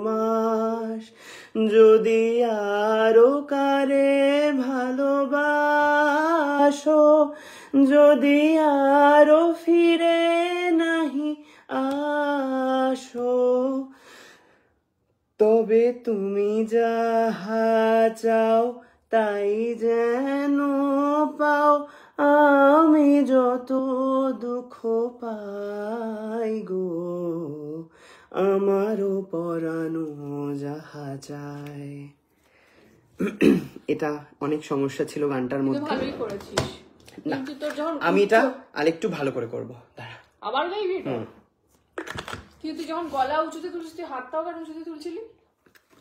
মাস, যদি আরো কারে ভালোবাসো, যদি আরো ফিরে নাহি আসো, তবে তুমি যাহা চাও তাই যেন পাও। আমি যত দুঃখ পাই গো, আমারও পরানো যাহা চায়। এটা অনেক সমস্যা ছিল গানটার মধ্যে। ভালোই করেছিস, কিন্তু তোর যখন আমি এটা আরেকটু ভালো করে করব। দাঁড়া, আবার গাইবি এটা? কিন্তু তুই যখন গলা উঁচুতে তুলছিস, তুই হাতটাও কেন উঁচুতে তুলছিলি?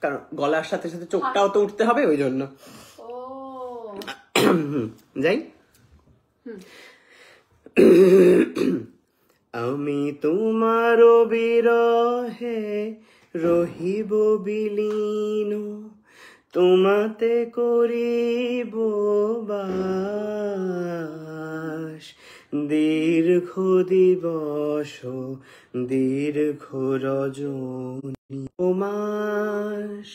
কারণ গলার সাথে সাথে চোখটাও তো উঠতে হবে, ওই জন্য। ও যাই। আমি তোমার বিরহে রহিব বিলীন, তোমাতে করিব বাস। দীর্ঘ দিবস দীর্ঘ রজনী মাস,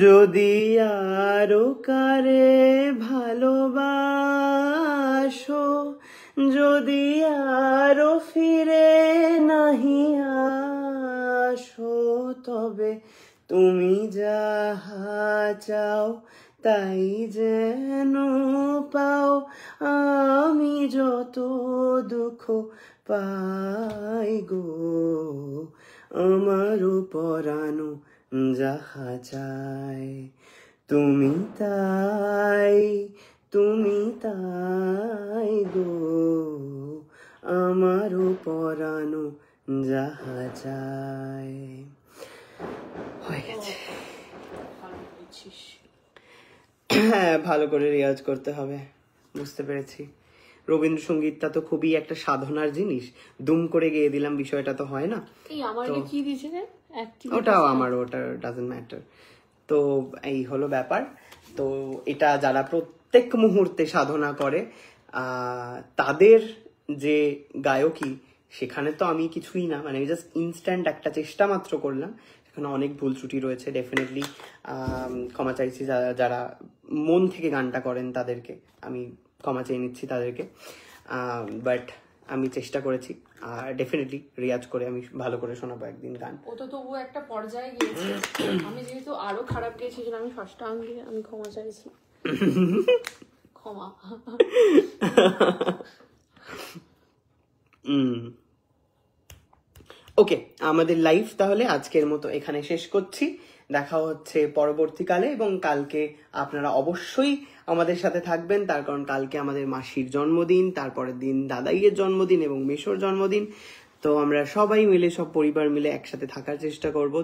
যদি আরো কারে ভালোবাসো, যদি আরো ফিরে নাহি আসো, তবে তুমি যাহা চাও তাই যেন পাও। আমি যত দুঃখ পাই গো, আমারও পরানো যাহা চাই, তুমি তাই গো। আমারও পরানো যাহা চাই। হয়ে গেছে। হ্যাঁ, ভালো করে রেয়াজ করতে হবে, বুঝতে পেরেছি। রবীন্দ্রসঙ্গীতটা তো খুবই একটা সাধনার জিনিস, দুম করে গেয়ে দিলাম, বিষয়টা তো হয় না। কি দিয়েছে রে? ওটাও আমার, ওটা ডাজন্ট ম্যাটার। তো এই হলো ব্যাপার। তো এটা যারা প্রত্যেক মুহূর্তে সাধনা করে তাদের যে গায়কী, সেখানে তো আমি কিছুই না, মানে জাস্ট ইনস্ট্যান্ট একটা চেষ্টা মাত্র করলাম। সেখানে অনেক ভুল ত্রুটি রয়েছে, ডেফিনেটলি ক্ষমা চাইছি। যারা মন থেকে গানটা করেন তাদেরকে আমি ক্ষমা চেয়ে নিচ্ছি তাদেরকে, বাট আমি চেষ্টা করেছি, আর ডেফিনেটলি রিয়াজ করে আমি ভালো করে শোনাবো একদিন গান। ও তো তবু একটা পর্যায়ে গিয়েছে, আমি যেহেতু আরো খারাপ গেছি, সেজন্য আমি ষষ্ঠাঙ্গে আমি ক্ষমা চাইছি। ক্ষমা। ওকে, আমাদের লাইভ তাহলে আজকের মতো এখানে শেষ করছি। দেখা হচ্ছে পরবর্তীকালে, এবং কালকে আপনারা অবশ্যই আমাদের সাথে থাকবেন, তার কারণ কালকে আমাদের মাসির জন্মদিন, তারপরের দিন দাদাইয়ের জন্মদিন এবং মেশোর জন্মদিন। তো আমরা সবাই মিলে, সব পরিবার মিলে একসাথে থাকার চেষ্টা করব।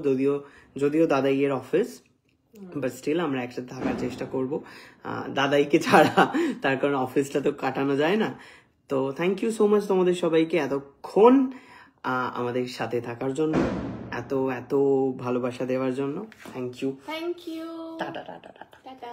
যদিও দাদাইয়ের অফিস, বাট স্টিল আমরা একসাথে থাকার চেষ্টা করব দাদাইকে ছাড়া, তার কারণ অফিসটা তো কাটানো যায় না। তো থ্যাংক ইউ সো মাচ তোমাদের সবাইকে এতক্ষণ আমাদের সাথে থাকার জন্য, এত ভালোবাসা দেওয়ার জন্য। Thank you. Thank you. Tata tata tata. Tata.